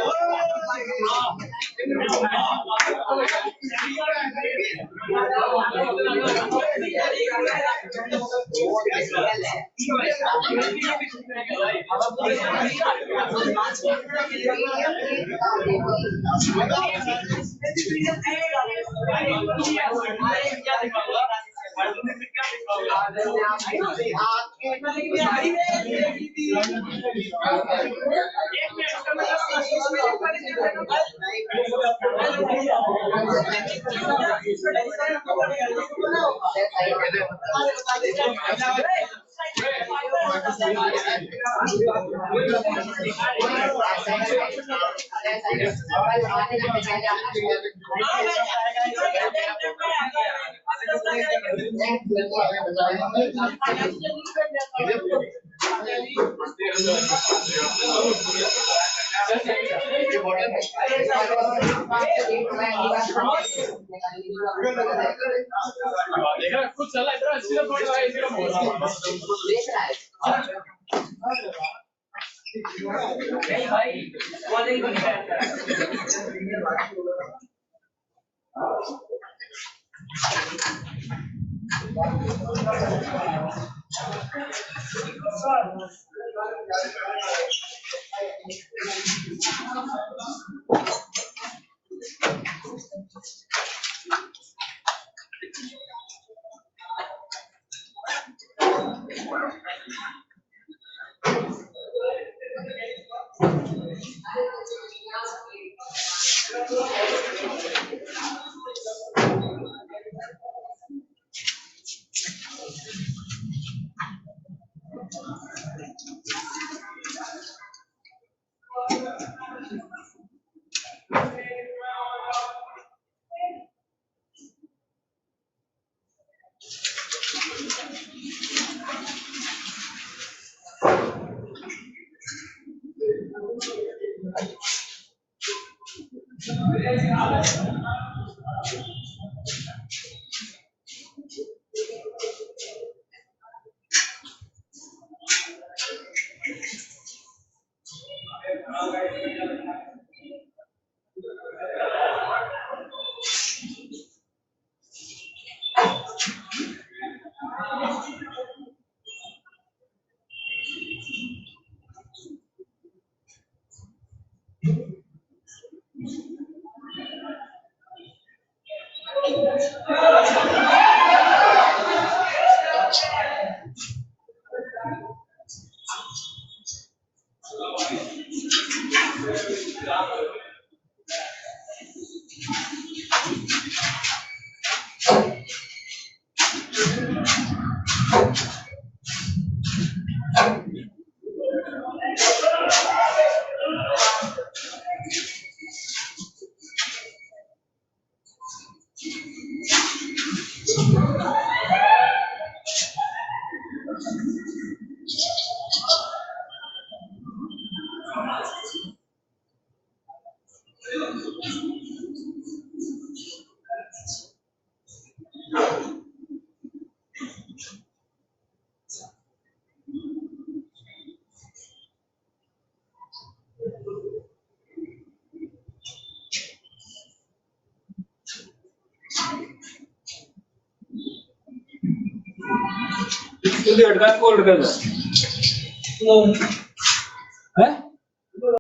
कुछ चला इधर सीधा पड़ रहा है इधर बोल नहीं भाई, कॉलेज में किती अडका कोल्ड कर No.